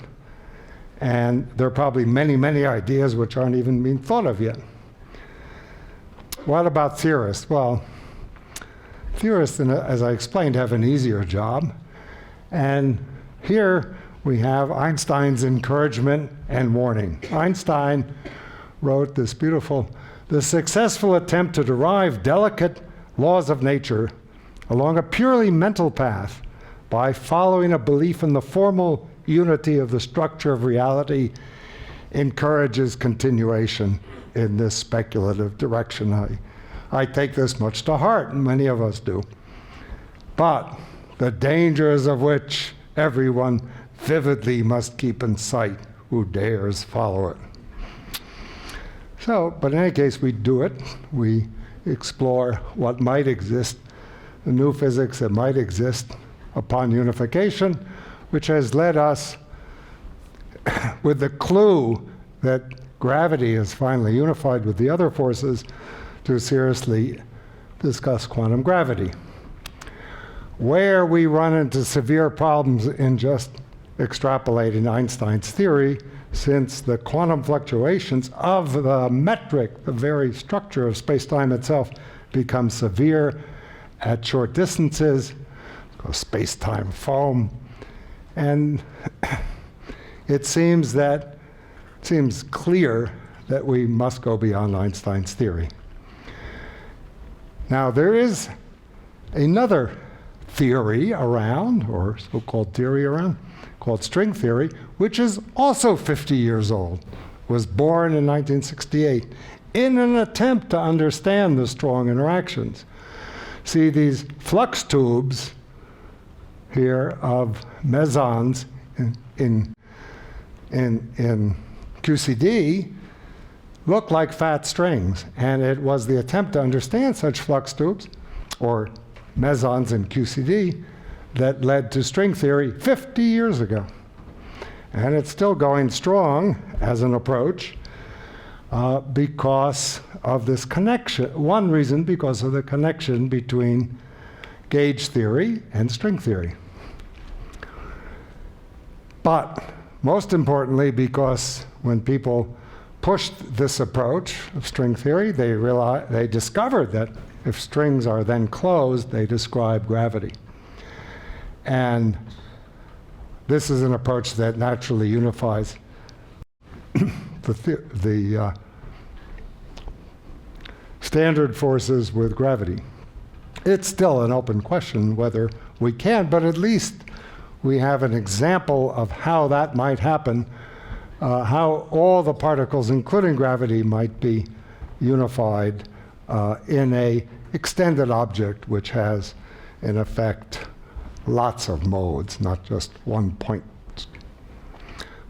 and there are probably many, many ideas which aren't even being thought of yet. What about theorists? Well, theorists, as I explained, have an easier job. And here we have Einstein's encouragement and warning. Einstein wrote this beautiful, the successful attempt to derive delicate laws of nature along a purely mental path by following a belief in the formal unity of the structure of reality encourages continuation in this speculative direction. I take this much to heart, and many of us do. But the dangers of which everyone vividly must keep in sight who dares follow it. So, but in any case, we do it. We explore what might exist, the new physics that might exist upon unification, which has led us with the clue that gravity is finally unified with the other forces to seriously discuss quantum gravity. Where we run into severe problems in just extrapolating Einstein's theory, since the quantum fluctuations of the metric, the very structure of space-time itself, become severe at short distances, space-time foam. And it seems clear that we must go beyond Einstein's theory. Now, there is another theory around, or so-called theory around, called string theory, which is also 50 years old, was born in 1968 in an attempt to understand the strong interactions. See, these flux tubes here of mesons in QCD look like fat strings, and it was the attempt to understand such flux tubes, or mesons in QCD, that led to string theory 50 years ago. And it's still going strong as an approach because of this connection. One reason, because of the connection between gauge theory and string theory. But most importantly, because when people pushed this approach of string theory, they discovered that if strings are then closed, they describe gravity. And this is an approach that naturally unifies the standard forces with gravity. It's still an open question whether we can, but at least we have an example of how that might happen, how all the particles, including gravity, might be unified in a extended object which has, in effect, lots of modes, not just one point.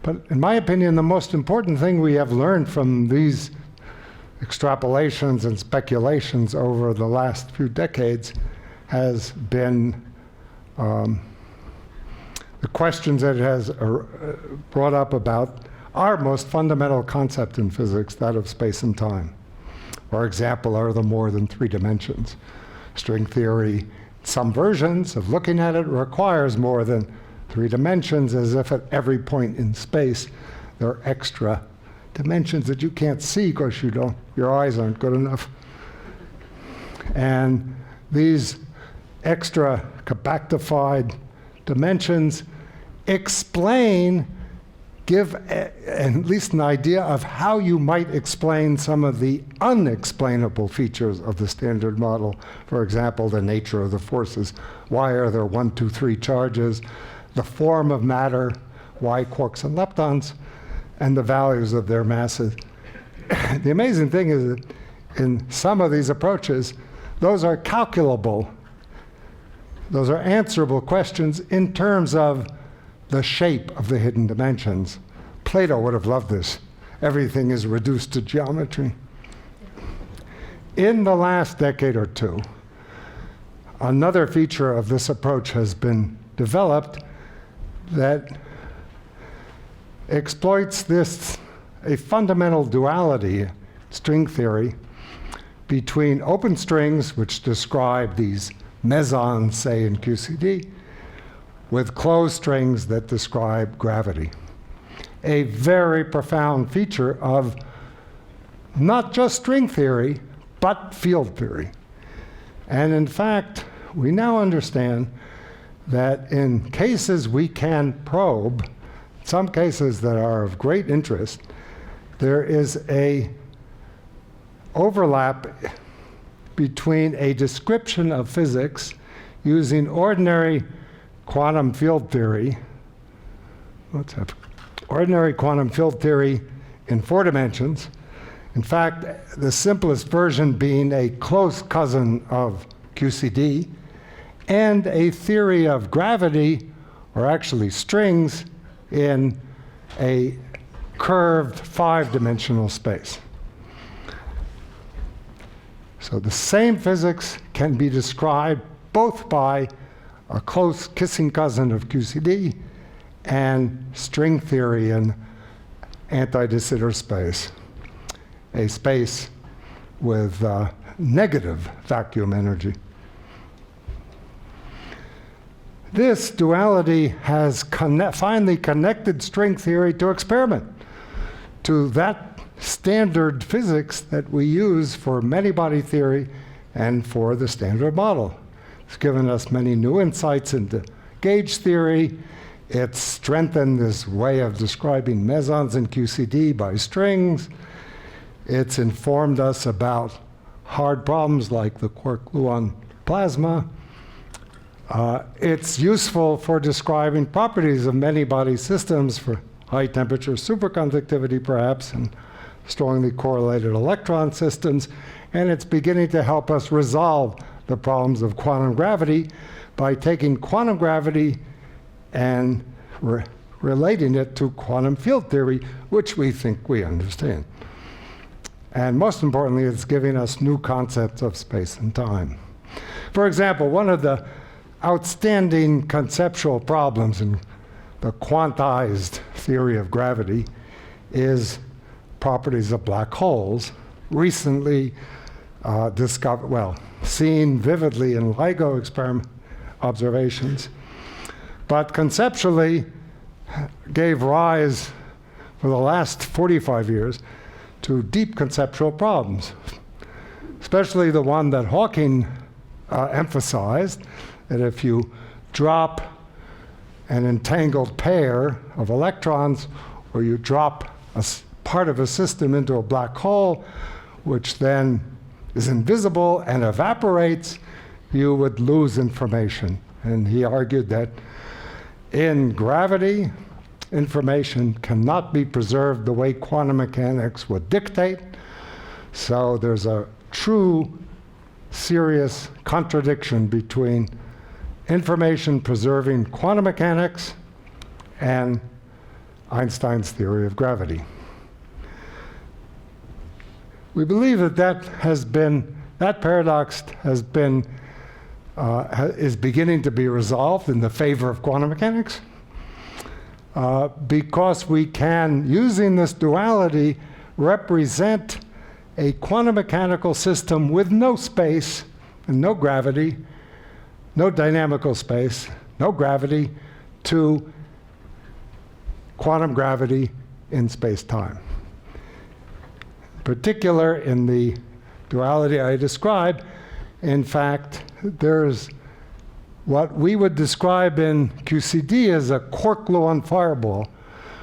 But in my opinion, the most important thing we have learned from these extrapolations and speculations over the last few decades has been the questions that it has brought up about our most fundamental concept in physics, that of space and time. For example, are there more than 3 dimensions? String theory, some versions of looking at it, requires more than 3 dimensions, as if at every point in space there are extra dimensions that you can't see because your eyes aren't good enough. And these extra compactified dimensions give at least an idea of how you might explain some of the unexplainable features of the standard model. For example, the nature of the forces. Why are there 1, 2, 3 charges? The form of matter, why quarks and leptons, and the values of their masses. The amazing thing is that in some of these approaches, those are calculable. Those are answerable questions in terms of the shape of the hidden dimensions. Plato would have loved this. Everything is reduced to geometry. In the last decade or two, another feature of this approach has been developed that exploits a fundamental duality, string theory, between open strings, which describe these mesons, say in QCD, with closed strings that describe gravity. A very profound feature of not just string theory, but field theory. And in fact, we now understand that in cases we can probe, some cases that are of great interest, there is a overlap between a description of physics using ordinary quantum field theory, ordinary quantum field theory in 4 dimensions. In fact, the simplest version being a close cousin of QCD, and a theory of gravity, or actually strings, in a curved 5-dimensional space. So the same physics can be described both by a close kissing cousin of QCD and string theory in anti-de Sitter space, a space with negative vacuum energy. This duality has finally connected string theory to experiment, to that standard physics that we use for many-body theory and for the standard model. It's given us many new insights into gauge theory. It's strengthened this way of describing mesons in QCD by strings. It's informed us about hard problems like the quark-gluon plasma. It's useful for describing properties of many-body systems for high-temperature superconductivity, perhaps, and strongly correlated electron systems. And it's beginning to help us resolve the problems of quantum gravity by taking quantum gravity and relating it to quantum field theory, which we think we understand. And most importantly, it's giving us new concepts of space and time. For example, one of the outstanding conceptual problems in the quantized theory of gravity is properties of black holes, recently discovered, well, seen vividly in LIGO experiment observations, but conceptually gave rise for the last 45 years to deep conceptual problems, especially the one that Hawking emphasized, that if you drop an entangled pair of electrons, or you drop a part of a system into a black hole, which then is invisible and evaporates, you would lose information. And he argued that in gravity, information cannot be preserved the way quantum mechanics would dictate. So there's a true, serious contradiction between information preserving quantum mechanics and Einstein's theory of gravity. We believe that that paradox has been is beginning to be resolved in the favor of quantum mechanics, because we can, using this duality, represent a quantum mechanical system with no space and no gravity, no dynamical space, no gravity, to quantum gravity in space-time. In particular, in the duality I described, in fact, there's what we would describe in QCD as a quark-gluon fireball,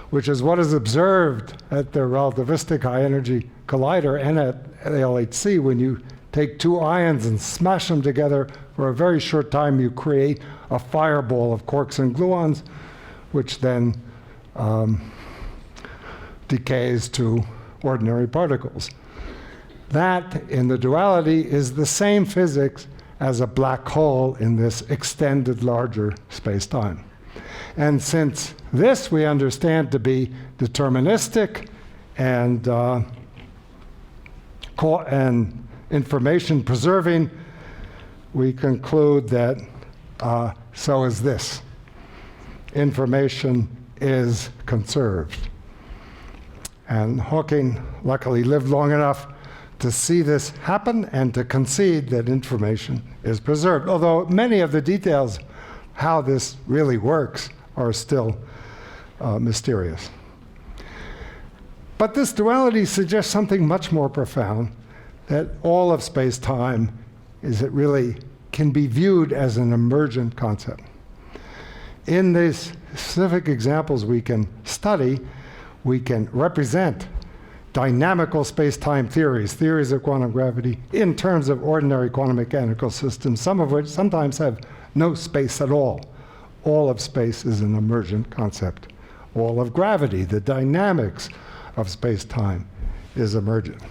which is what is observed at the relativistic high-energy collider and at LHC. When you take 2 ions and smash them together for a very short time, you create a fireball of quarks and gluons, which then decays to ordinary particles. That, in the duality, is the same physics as a black hole in this extended larger space-time. And since this we understand to be deterministic and information preserving, we conclude that so is this. Information is conserved. And Hawking luckily lived long enough to see this happen and to concede that information is preserved, although many of the details how this really works are still mysterious. But this duality suggests something much more profound, that all of space-time really can be viewed as an emergent concept. In these specific examples we can study, we can represent dynamical space-time theories, theories of quantum gravity, in terms of ordinary quantum mechanical systems, some of which sometimes have no space at all. All of space is an emergent concept. All of gravity, the dynamics of space-time, is emergent.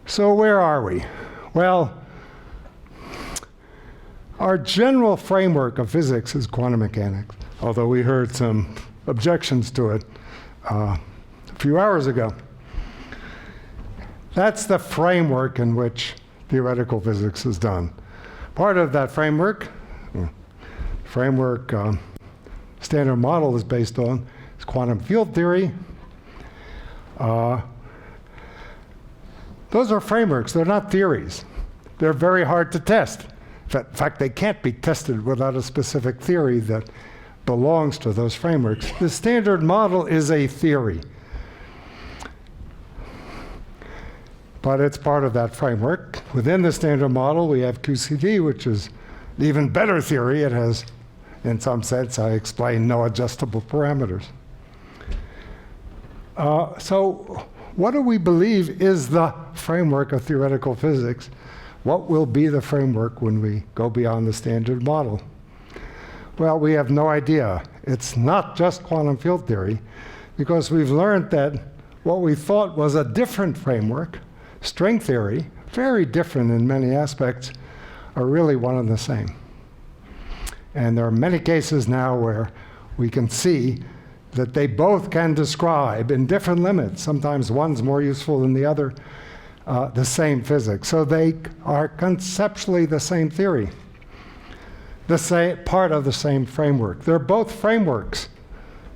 So where are we? Well, our general framework of physics is quantum mechanics, although we heard some objections to it a few hours ago. That's the framework in which theoretical physics is done. Part of that framework, standard model is based on, is quantum field theory. Those are frameworks, they're not theories. They're very hard to test. In fact, they can't be tested without a specific theory that belongs to those frameworks. The standard model is a theory, but it's part of that framework. Within the standard model, we have QCD, which is an even better theory. It has, in some sense, I explained, no adjustable parameters. So what do we believe is the framework of theoretical physics? What will be the framework when we go beyond the standard model? Well, we have no idea. It's not just quantum field theory, because we've learned that what we thought was a different framework, string theory, very different in many aspects, are really one and the same. And there are many cases now where we can see that they both can describe, in different limits, sometimes one's more useful than the other, the same physics. So they are conceptually the same theory, the same part of the same framework. They're both frameworks.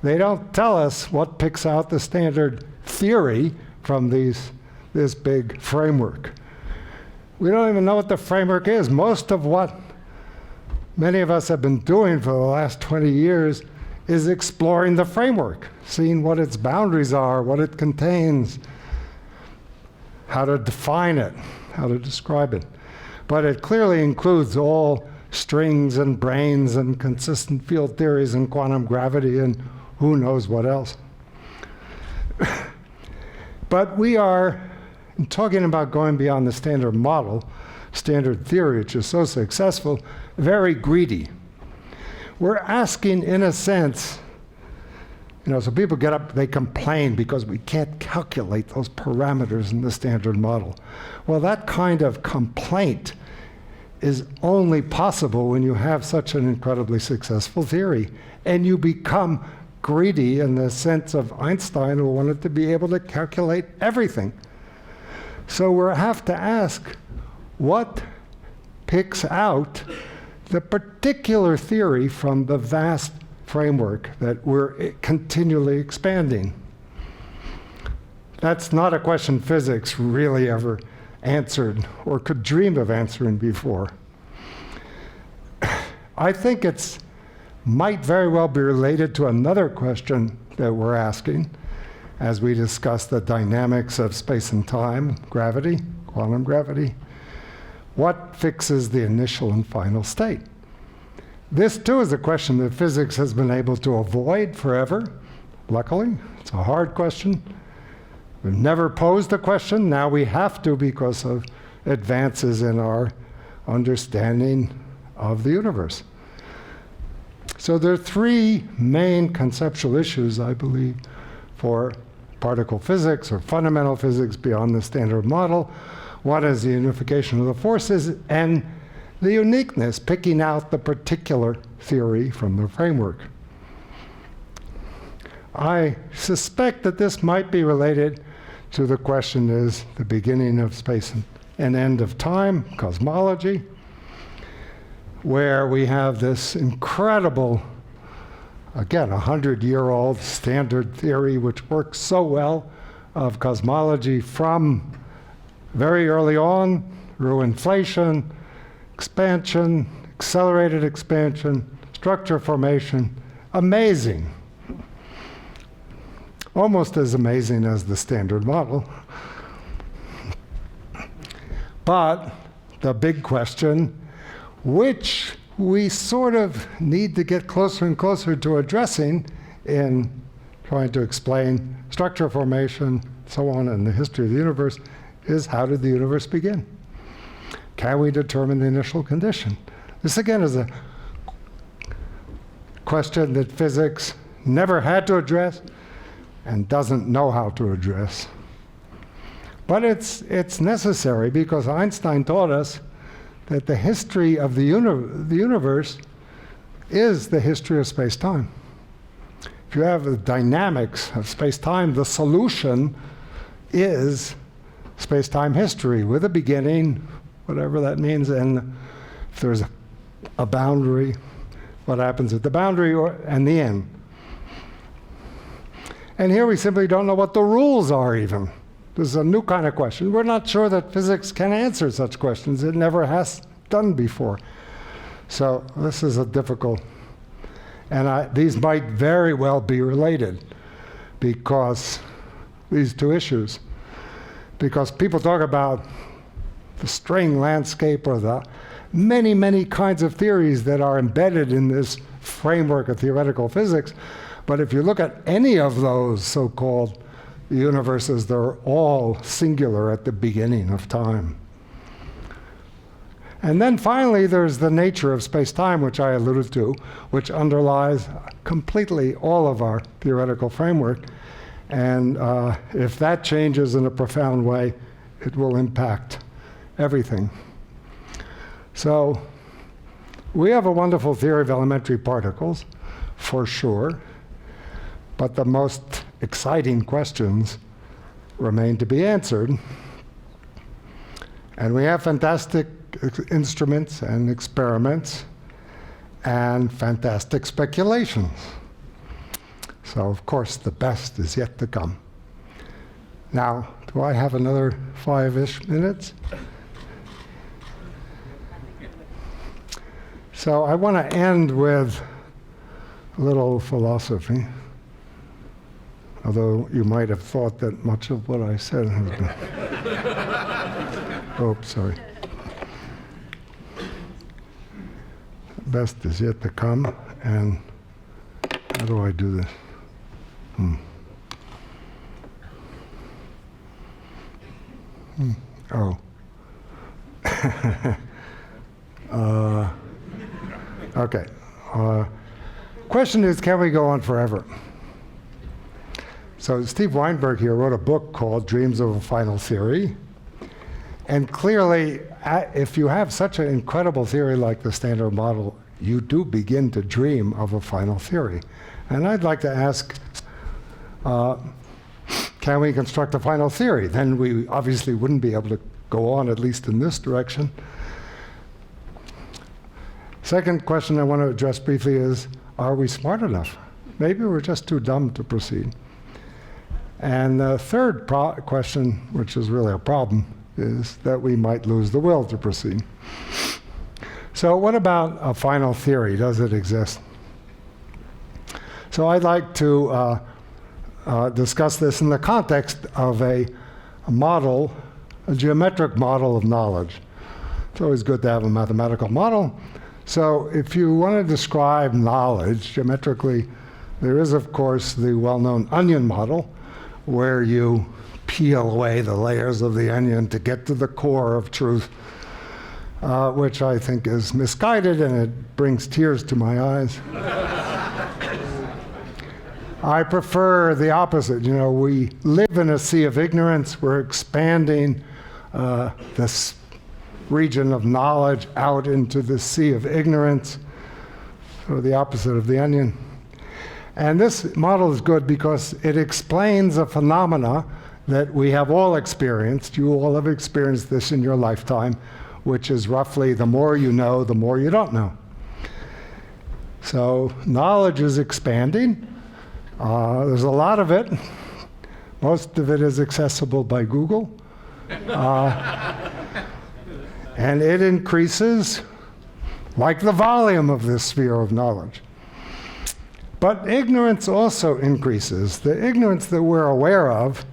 They don't tell us what picks out the standard theory from this big framework. We don't even know what the framework is. Most of what many of us have been doing for the last 20 years is exploring the framework, seeing what its boundaries are, what it contains, how to define it, how to describe it. But it clearly includes all strings and branes and consistent field theories and quantum gravity and who knows what else. But we are talking about going beyond the standard model, standard theory, which is so successful, very greedy. We're asking, in a sense, so people get up, they complain because we can't calculate those parameters in the standard model. Well, that kind of complaint is only possible when you have such an incredibly successful theory, and you become greedy in the sense of Einstein, who wanted to be able to calculate everything. So we have to ask, what picks out the particular theory from the vast framework that we're continually expanding? That's not a question physics really ever answered or could dream of answering before. I think it might very well be related to another question that we're asking as we discuss the dynamics of space and time, gravity, quantum gravity. What fixes the initial and final state? This, too, is a question that physics has been able to avoid forever, luckily. It's a hard question. We've never posed the question. Now we have to because of advances in our understanding of the universe. So there are three main conceptual issues, I believe, for particle physics or fundamental physics beyond the standard model. One is the unification of the forces and the uniqueness, picking out the particular theory from the framework. I suspect that this might be related to the question, is the beginning of space and end of time, cosmology, where we have this incredible, again, 100-year-old standard theory which works so well of cosmology from very early on through inflation, expansion, accelerated expansion, structure formation. Amazing. Almost as amazing as the standard model. But the big question, which we sort of need to get closer and closer to addressing in trying to explain structure formation, so on in the history of the universe is, how did the universe begin? Can we determine the initial condition? This again is a question that physics never had to address and doesn't know how to address. But it's necessary because Einstein taught us that the history of the universe is the history of space-time. If you have the dynamics of space-time, the solution is space-time history with a beginning, whatever that means, and if there's a boundary, what happens at the boundary and the end. And here we simply don't know what the rules are even. This is a new kind of question. We're not sure that physics can answer such questions. It never has done before. So this is a difficult, and these might very well be related, because these two issues, because people talk about the string landscape or the many, many kinds of theories that are embedded in this framework of theoretical physics. But if you look at any of those so-called universes, they're all singular at the beginning of time. And then finally, there's the nature of space-time, which I alluded to, which underlies completely all of our theoretical framework. And if that changes in a profound way, it will impact everything. So we have a wonderful theory of elementary particles, for sure, but the most exciting questions remain to be answered. And we have fantastic instruments and experiments and fantastic speculations. So, of course, the best is yet to come. Now, do I have another 5-ish minutes? So I want to end with a little philosophy, although you might have thought that much of what I said has been... Oh, sorry. Best is yet to come, and how do I do this? Oh. Okay. Question is, can we go on forever? So Steve Weinberg here wrote a book called Dreams of a Final Theory. And clearly, if you have such an incredible theory like the Standard Model, you do begin to dream of a final theory. And I'd like to ask, can we construct a final theory? Then we obviously wouldn't be able to go on, at least in this direction. Second question I want to address briefly is, are we smart enough? Maybe we're just too dumb to proceed. And the third question, which is really a problem, is that we might lose the will to proceed. So what about a final theory? Does it exist? So I'd like to discuss this in the context of a model, a geometric model of knowledge. It's always good to have a mathematical model. So if you want to describe knowledge geometrically, there is, of course, the well-known onion model, where you peel away the layers of the onion to get to the core of truth, which I think is misguided, and it brings tears to my eyes. I prefer the opposite. You know, we live in a sea of ignorance. We're expanding this region of knowledge out into the sea of ignorance, so the opposite of the onion. And this model is good because it explains a phenomena that we have all experienced. You all have experienced this in your lifetime, which is roughly the more you know, the more you don't know. So knowledge is expanding. There's a lot of it. Most of it is accessible by Google. And it increases like the volume of this sphere of knowledge. But ignorance also increases. The ignorance that we're aware of,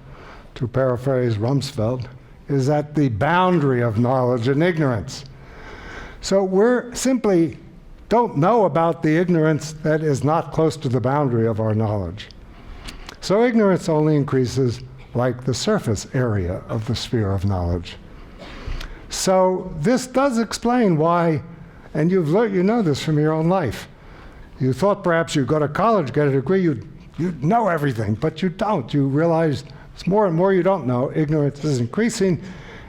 to paraphrase Rumsfeld, is at the boundary of knowledge and ignorance. So we're simply don't know about the ignorance that is not close to the boundary of our knowledge. So ignorance only increases like the surface area of the sphere of knowledge. So this does explain why, and you've learned, you know this from your own life. You thought perhaps you'd go to college, get a degree, you'd know everything, but you don't. You realize it's more and more you don't know. Ignorance is increasing,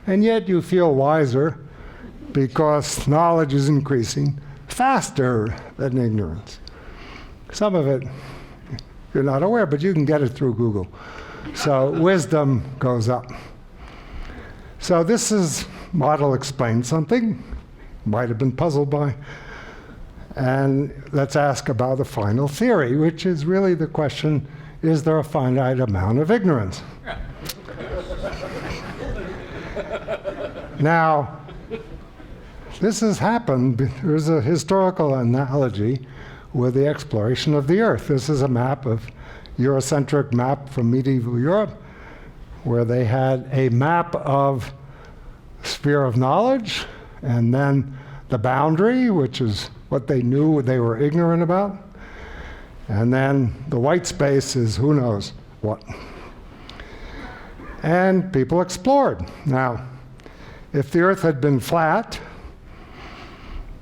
and yet you feel wiser because knowledge is increasing faster than ignorance. Some of it you're not aware, but you can get it through Google. So wisdom goes up. So this model explains something, might have been puzzled by. And let's ask about the final theory, which is really the question, is there a finite amount of ignorance? Now, this has happened. There's a historical analogy with the exploration of the Earth. This is a Eurocentric map from medieval Europe, where they had a map of sphere of knowledge, and then the boundary, which is what they knew they were ignorant about, and then the white space is who knows what. And people explored. Now, if the Earth had been flat,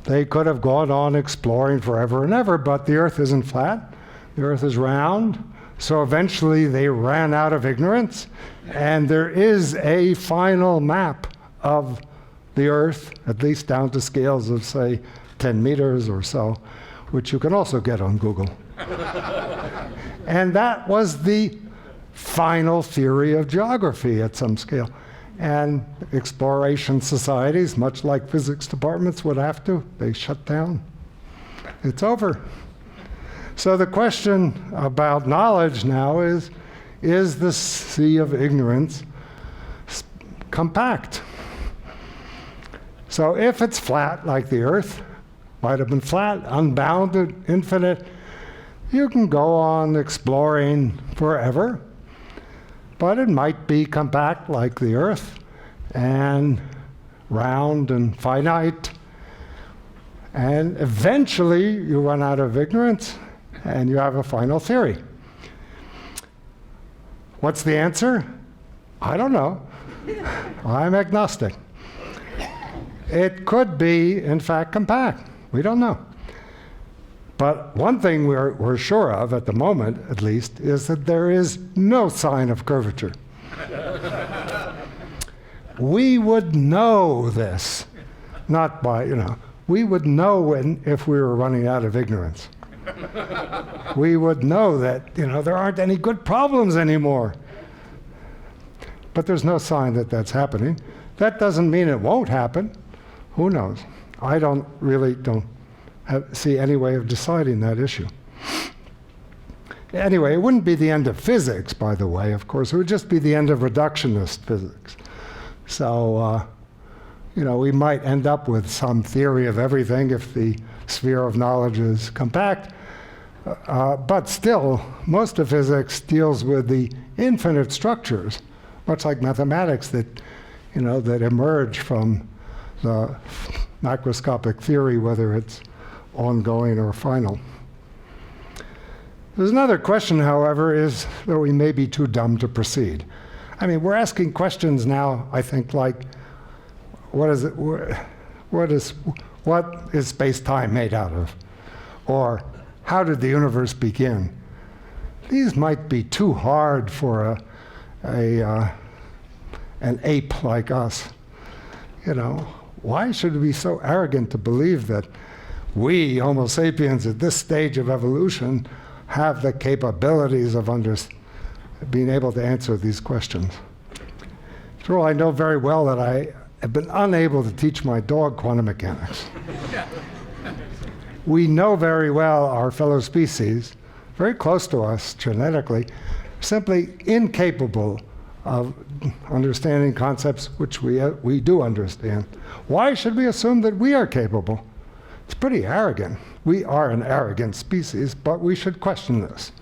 they could have gone on exploring forever and ever, but the Earth isn't flat. The Earth is round. So eventually they ran out of ignorance, and there is a final map of the Earth, at least down to scales of, say, 10 meters or so, which you can also get on Google. And that was the final theory of geography at some scale. And exploration societies, much like physics departments would have to, they shut down. It's over. So the question about knowledge now is the sea of ignorance compact? So if it's flat like the Earth, might have been flat, unbounded, infinite, you can go on exploring forever. But it might be compact like the Earth, and round and finite. And eventually you run out of ignorance, and you have a final theory. What's the answer? I don't know. I'm agnostic. It could be, in fact, compact. We don't know. But one thing we're sure of, at the moment at least, is that there is no sign of curvature. We would know this, not by, we would know if we were running out of ignorance. We would know that, there aren't any good problems anymore. But there's no sign that that's happening. That doesn't mean it won't happen. Who knows? I don't see any way of deciding that issue. Anyway, it wouldn't be the end of physics, by the way, of course. It would just be the end of reductionist physics. So, we might end up with some theory of everything if the sphere of knowledge is compact. But still, most of physics deals with the infinite structures, much like mathematics that emerge from the macroscopic theory, whether it's ongoing or final. There's another question, however, is that we may be too dumb to proceed. I mean, we're asking questions now, I think, like, what is space-time made out of? Or how did the universe begin? These might be too hard for an ape like us. Why should we be so arrogant to believe that we, Homo sapiens, at this stage of evolution, have the capabilities of being able to answer these questions? After all, I know very well that I have been unable to teach my dog quantum mechanics. We know very well our fellow species, very close to us genetically, simply incapable of understanding concepts which we do understand. Why should we assume that we are capable? It's pretty arrogant. We are an arrogant species, but we should question this.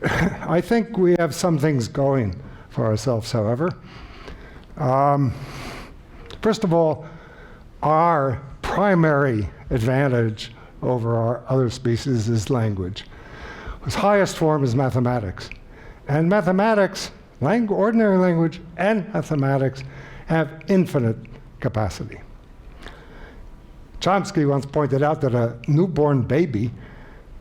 I think we have some things going for ourselves, however. First of all, our primary advantage over our other species is language, whose highest form is mathematics. And mathematics ordinary language and mathematics have infinite capacity. Chomsky once pointed out that a newborn baby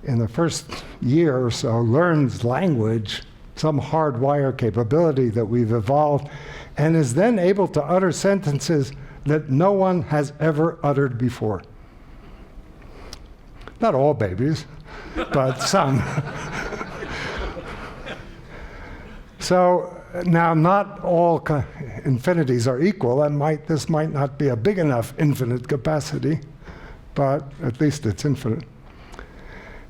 in the first year or so learns language, some hardwire capability that we've evolved, and is then able to utter sentences that no one has ever uttered before. Not all babies, but some. So now, not all infinities are equal, and this might not be a big enough infinite capacity, but at least it's infinite.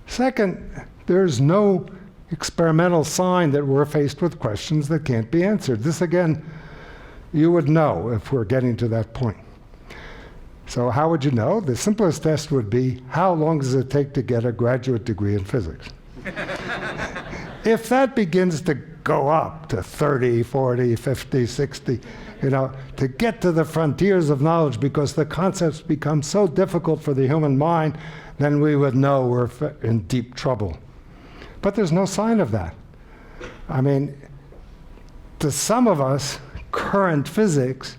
Second, there's no experimental sign that we're faced with questions that can't be answered. This, again, you would know if we're getting to that point. So how would you know? The simplest test would be, how long does it take to get a graduate degree in physics? If that begins to go up to 30, 40, 50, 60, to get to the frontiers of knowledge because the concepts become so difficult for the human mind, then we would know we're in deep trouble. But there's no sign of that. I mean, to some of us, current physics,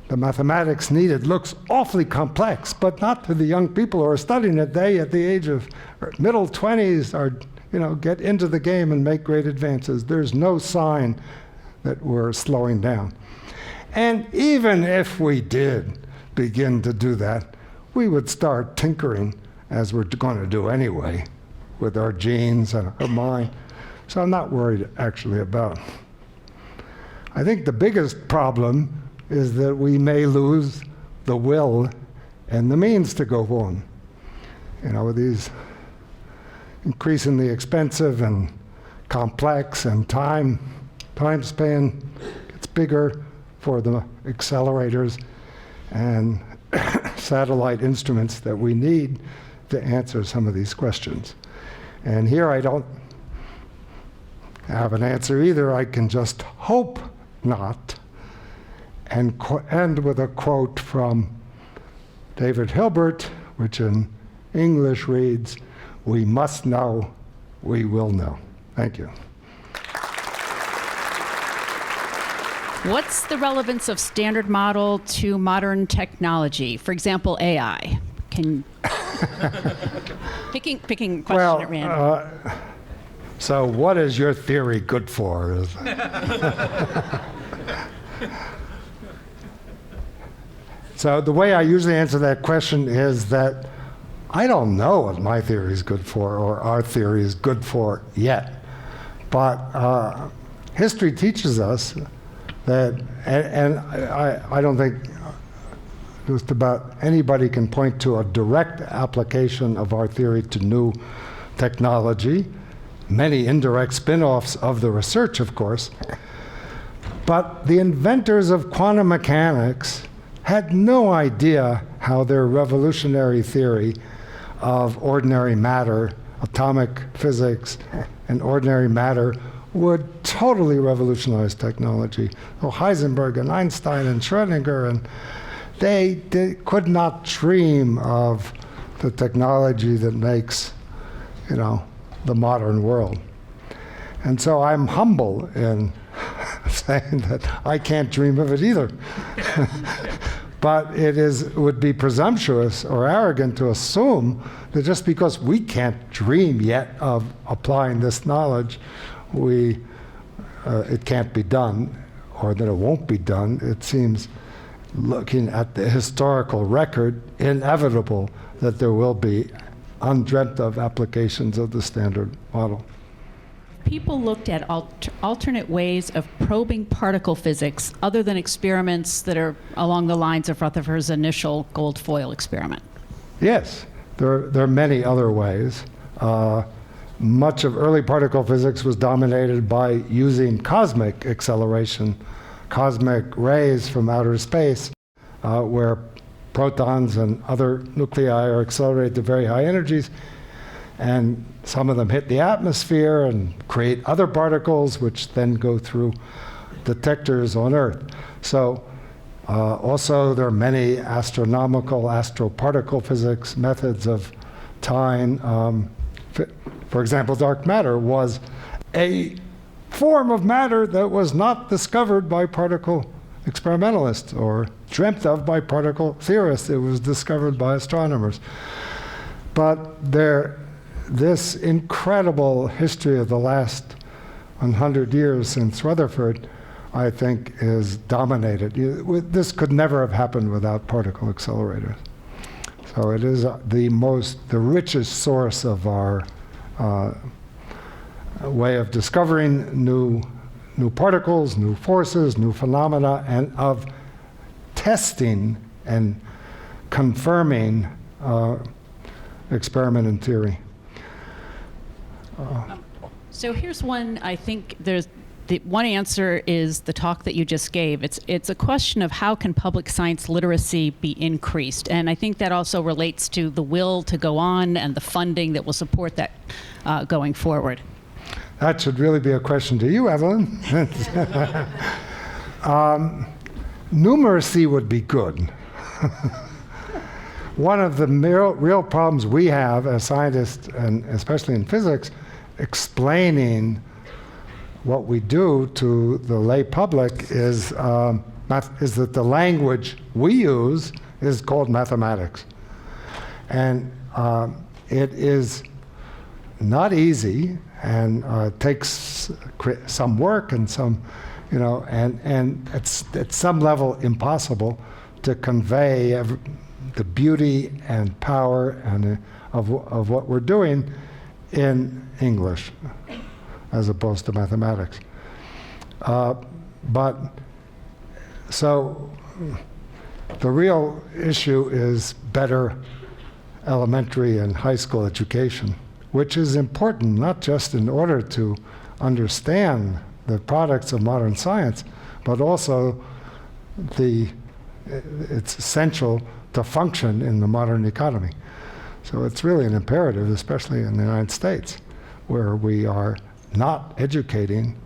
the mathematics needed, looks awfully complex, but not to the young people who are studying it. They, at the age of middle 20s, are get into the game and make great advances. There's no sign that we're slowing down. And even if we did begin to do that, we would start tinkering, as we're going to do anyway, with our genes and our mind. So I'm not worried, actually, about. I think the biggest problem is that we may lose the will and the means to go on. With these increasingly expensive and complex, and time span gets bigger for the accelerators and satellite instruments that we need to answer some of these questions. And here I don't have an answer either. I can just hope not, and end with a quote from David Hilbert, which in English reads, "We must know, we will know." Thank you. What's the relevance of standard model to modern technology? For example, AI. Picking question at random. So what is your theory good for? So the way I usually answer that question is that I don't know what my theory is good for or our theory is good for yet. But history teaches us that, and I don't think just about anybody can point to a direct application of our theory to new technology. Many indirect spin-offs of the research, of course. But the inventors of quantum mechanics had no idea how their revolutionary theory of ordinary matter, atomic physics, and ordinary matter would totally revolutionize technology. So Heisenberg and Einstein and Schrödinger, and they could not dream of the technology that makes, the modern world. And so I'm humble in saying that I can't dream of it either. But it would be presumptuous or arrogant to assume that just because we can't dream yet of applying this knowledge, it can't be done, or that it won't be done. It seems, looking at the historical record, inevitable that there will be undreamt of applications of the Standard Model. People looked at alternate ways of probing particle physics other than experiments that are along the lines of Rutherford's initial gold foil experiment. Yes, there are many other ways. Much of early particle physics was dominated by using cosmic acceleration, cosmic rays from outer space, where protons and other nuclei are accelerated to very high energies, and some of them hit the atmosphere and create other particles, which then go through detectors on Earth. So also there are many astronomical, astroparticle physics methods of time. For example, dark matter was a form of matter that was not discovered by particle experimentalists or dreamt of by particle theorists. It was discovered by astronomers. But this incredible history of the last 100 years since Rutherford, I think, is dominated. This could never have happened without particle accelerators. So it is the richest source of our way of discovering new particles, new forces, new phenomena, and of testing and confirming experiment and theory. So here's one, I think there's, the one answer is the talk that you just gave. It's a question of how can public science literacy be increased? And I think that also relates to the will to go on and the funding that will support that going forward. That should really be a question to you, Evelyn. Numeracy would be good. One of the real problems we have as scientists, and especially in physics, explaining what we do to the lay public is that the language we use is called mathematics. And it is not easy, and takes some work and some, and it's at some level impossible to convey the beauty and power and of what we're doing in English as opposed to mathematics. But so the real issue is better elementary and high school education, which is important not just in order to understand the products of modern science, but also it's essential to function in the modern economy. So it's really an imperative, especially in the United States, where we are not educating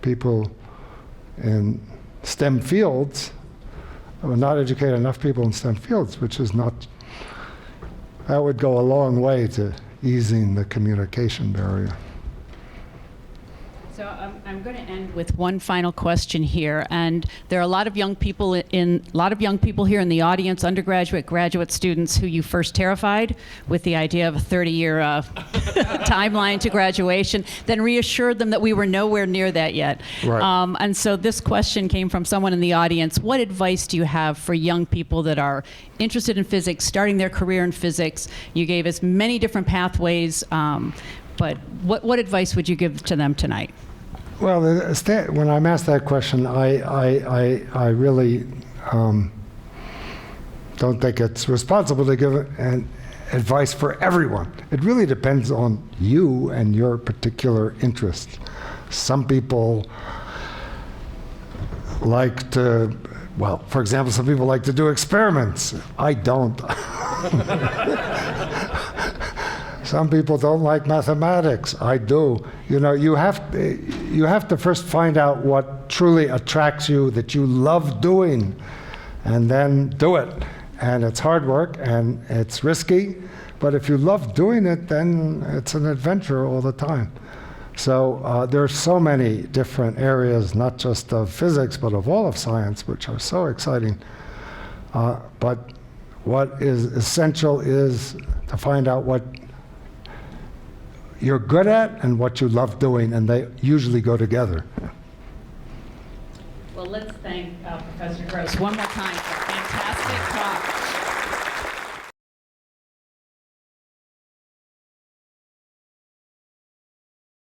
people in STEM fields. We're not educating enough people in STEM fields, which is not, that would go a long way to easing the communication barrier. So I'm going to end with one final question here, and there are a lot of young people here in the audience, undergraduate, graduate students, who you first terrified with the idea of a 30-year timeline to graduation, then reassured them that we were nowhere near that yet. Right. And so this question came from someone in the audience. What advice do you have for young people that are interested in physics, starting their career in physics? You gave us many different pathways, but what advice would you give to them tonight? Well, when I'm asked that question, I really don't think it's responsible to give advice for everyone. It really depends on you and your particular interests. Some people like to, well, for example, some people like to do experiments. I don't. Some people don't like mathematics. I do. You have to first find out what truly attracts you, that you love doing, and then do it. And it's hard work and it's risky, but if you love doing it, then it's an adventure all the time. So there are so many different areas, not just of physics, but of all of science, which are so exciting. But what is essential is to find out what you're good at and what you love doing, and they usually go together. Well, let's thank Professor Gross one more time for a fantastic talk.